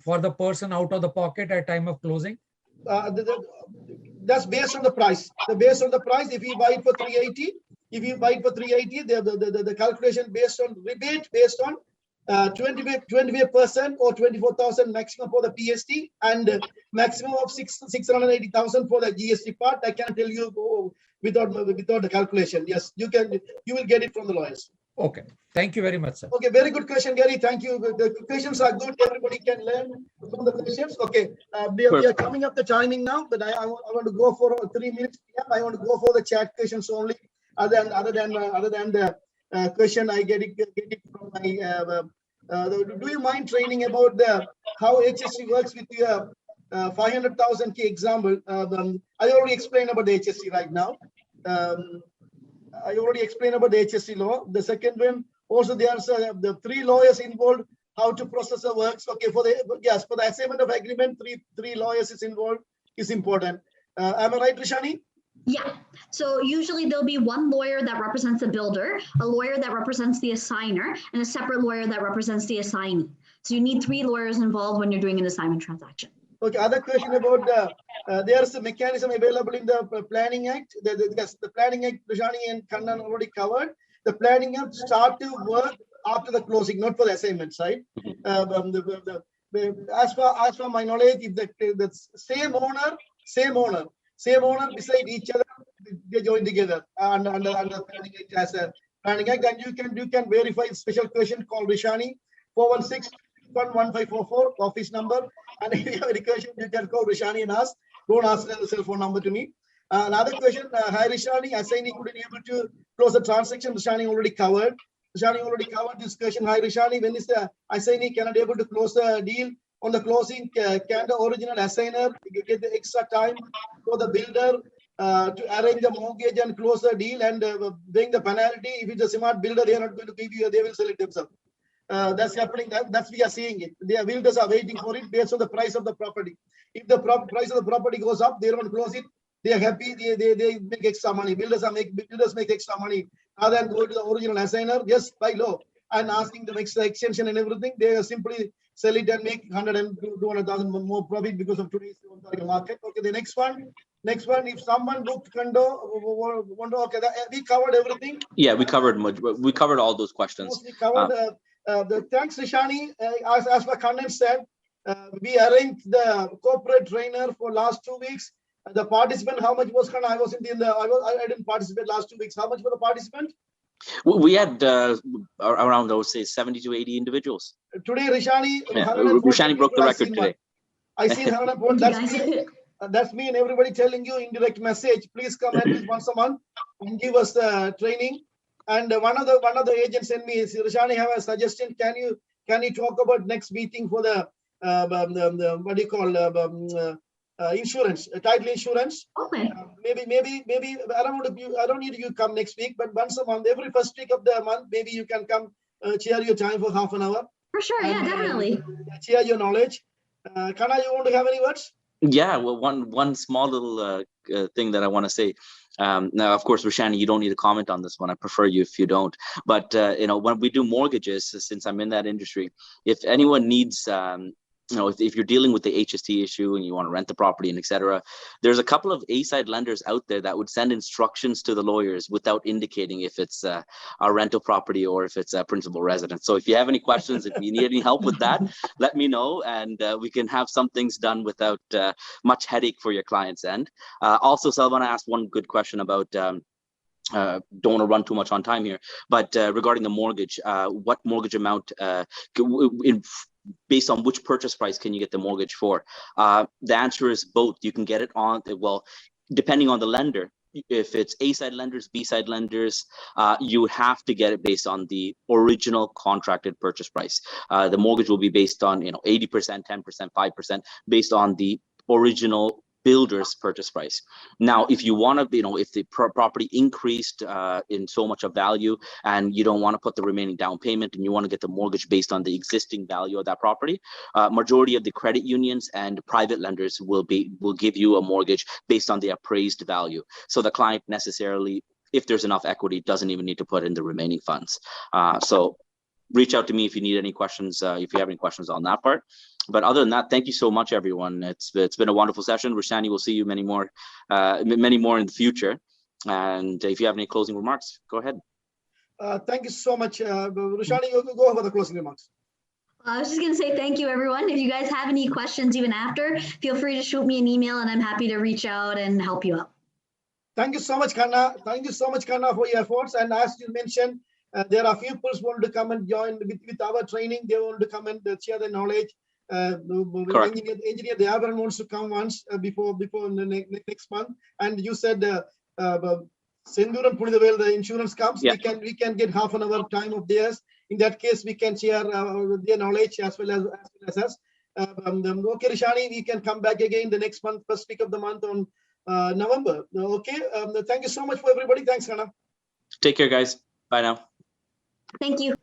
for the person out of the pocket at time of closing? That's based on the price. Based on the price, if you buy it for 380, the calculation based on rebate based on 25% or 24,000 maximum for the PST and maximum of 680,000 for the GST part. I can tell you without the calculation. Yes, you will get it from the lawyers. Okay. Thank you very much, sir. Okay, very good question, Gary. Thank you. The questions are good. Everybody can learn from the questions. Okay, we are coming up the timing now, but I want to go for 3 minutes. Yeah, I want to go for the chat questions only. Other than the question, I get it from my. Do you mind training about the how HSC works with your 500,000 key example? I already explained about the HSC right now. I already explained about the HSC law. The second one, also there's the 3 lawyers involved, how to process the works. Okay, for the assignment of agreement, three lawyers is involved is important. Am I right, Rishani? Yeah. So usually there'll be one lawyer that represents the builder, a lawyer that represents the assigner, and a separate lawyer that represents the assignee. So you need 3 lawyers involved when you're doing an assignment transaction. Okay, other question about there's a mechanism available in the Planning Act. The Planning Act, Rishani and Kannan already covered. The Planning Act start to work after the closing, not for the assignments, right? As far my knowledge, if the same owner beside each other, they join together under Planning Act as a Planning Act, and you can verify special question called Rishani 416-11544 office number. And if you have any question, you can call Rishani and ask. Don't ask the cell phone number to me. Another question, hi Rishani, assignee couldn't able to close the transaction. Rishani already covered. Rishani already covered this question. Hi Rishani, when is the assignee cannot able to close the deal on the closing? Can the original assigner get the extra time for the builder to arrange the mortgage and close the deal and bring the penalty? If it's a smart builder, they are not going to give you, they will sell it themselves. That's happening. That's we are seeing it. The builders are waiting for it based on the price of the property. If the price of the property goes up, they don't close it. They are happy. They make extra money. Builders make extra money rather than go to the original assigner just by law and asking them extra extension and everything. They simply sell it and make 100 and 200,000 more profit because of today's market. Okay, the next one. If someone booked condo, okay, we covered everything. Yeah, we covered all those questions. We covered. Thanks, Rishani. As for Kannan said, we arranged the corporate trainer for last 2 weeks. The participant, how much was Kannan? I didn't participate last 2 weeks. How much for the participant? We had around, I would say, 70 to 80 individuals. Today, Rishani, Rishani broke the record today. I see 100. That's me and everybody telling you indirect message. Please come at least once a month and give us the training. And one of the agents sent me, Rishani, have a suggestion. Can you talk about next meeting for the what do you call insurance, title insurance? Okay. Maybe I don't need you come next week, but once a month, every first week of the month, maybe you can come share your time for half an hour. For sure, yeah, definitely. Share your knowledge. Kana, you want to have any words? Yeah, well, one small little thing that I want to say. Now, of course, Rishani, you don't need to comment on this one. I prefer you if you don't. But when we do mortgages, since I'm in that industry, if anyone needs if you're dealing with the HST issue and you want to rent the property and etc., there's a couple of A-side lenders out there that would send instructions to the lawyers without indicating if it's a rental property or if it's a principal residence. So if you have any questions, if you need any help with that, let me know, and we can have some things done without much headache for your client's end. Also, Salvana asked one good question about don't want to run too much on time here, but regarding the mortgage, what mortgage amount based on which purchase price can you get the mortgage for? The answer is both. You can get it on, well, depending on the lender. If it's A-side lenders, B-side lenders, you have to get it based on the original contracted purchase price. The mortgage will be based on 80%, 10%, 5%, based on the original builder's purchase price. Now, if you want to, if the property increased in so much of value and you don't want to put the remaining down payment and you want to get the mortgage based on the existing value of that property, majority of the credit unions and private lenders will give you a mortgage based on the appraised value. So the client necessarily, if there's enough equity, doesn't even need to put in the remaining funds. So reach out to me if you need any questions, if you have any questions on that part. But other than that, thank you so much, everyone. It's been a wonderful session. Rishani, we'll see you many more in the future. And if you have any closing remarks, go ahead. Thank you so much. Rishani, you go over the closing remarks. I was just going to say thank you, everyone. If you guys have any questions even after, feel free to shoot me an email and I'm happy to reach out and help you out. Thank you so much, Kanna. Thank you so much, Kanna, for your efforts. And as you mentioned, There are few people who want to come and join with our training. They want to come and share their knowledge. Correct. Engineer Devaran wants to come once before the next month. And you said Sendur and Pulidavel, the insurance comes. Yeah. We can get half an hour time of theirs. In that case, we can share their knowledge as well as us. Okay, Rishani, we can come back again the next month, first week of the month on November. Okay. Thank you so much for everybody. Thanks, Hannah. Take care, guys. Bye now. Thank you.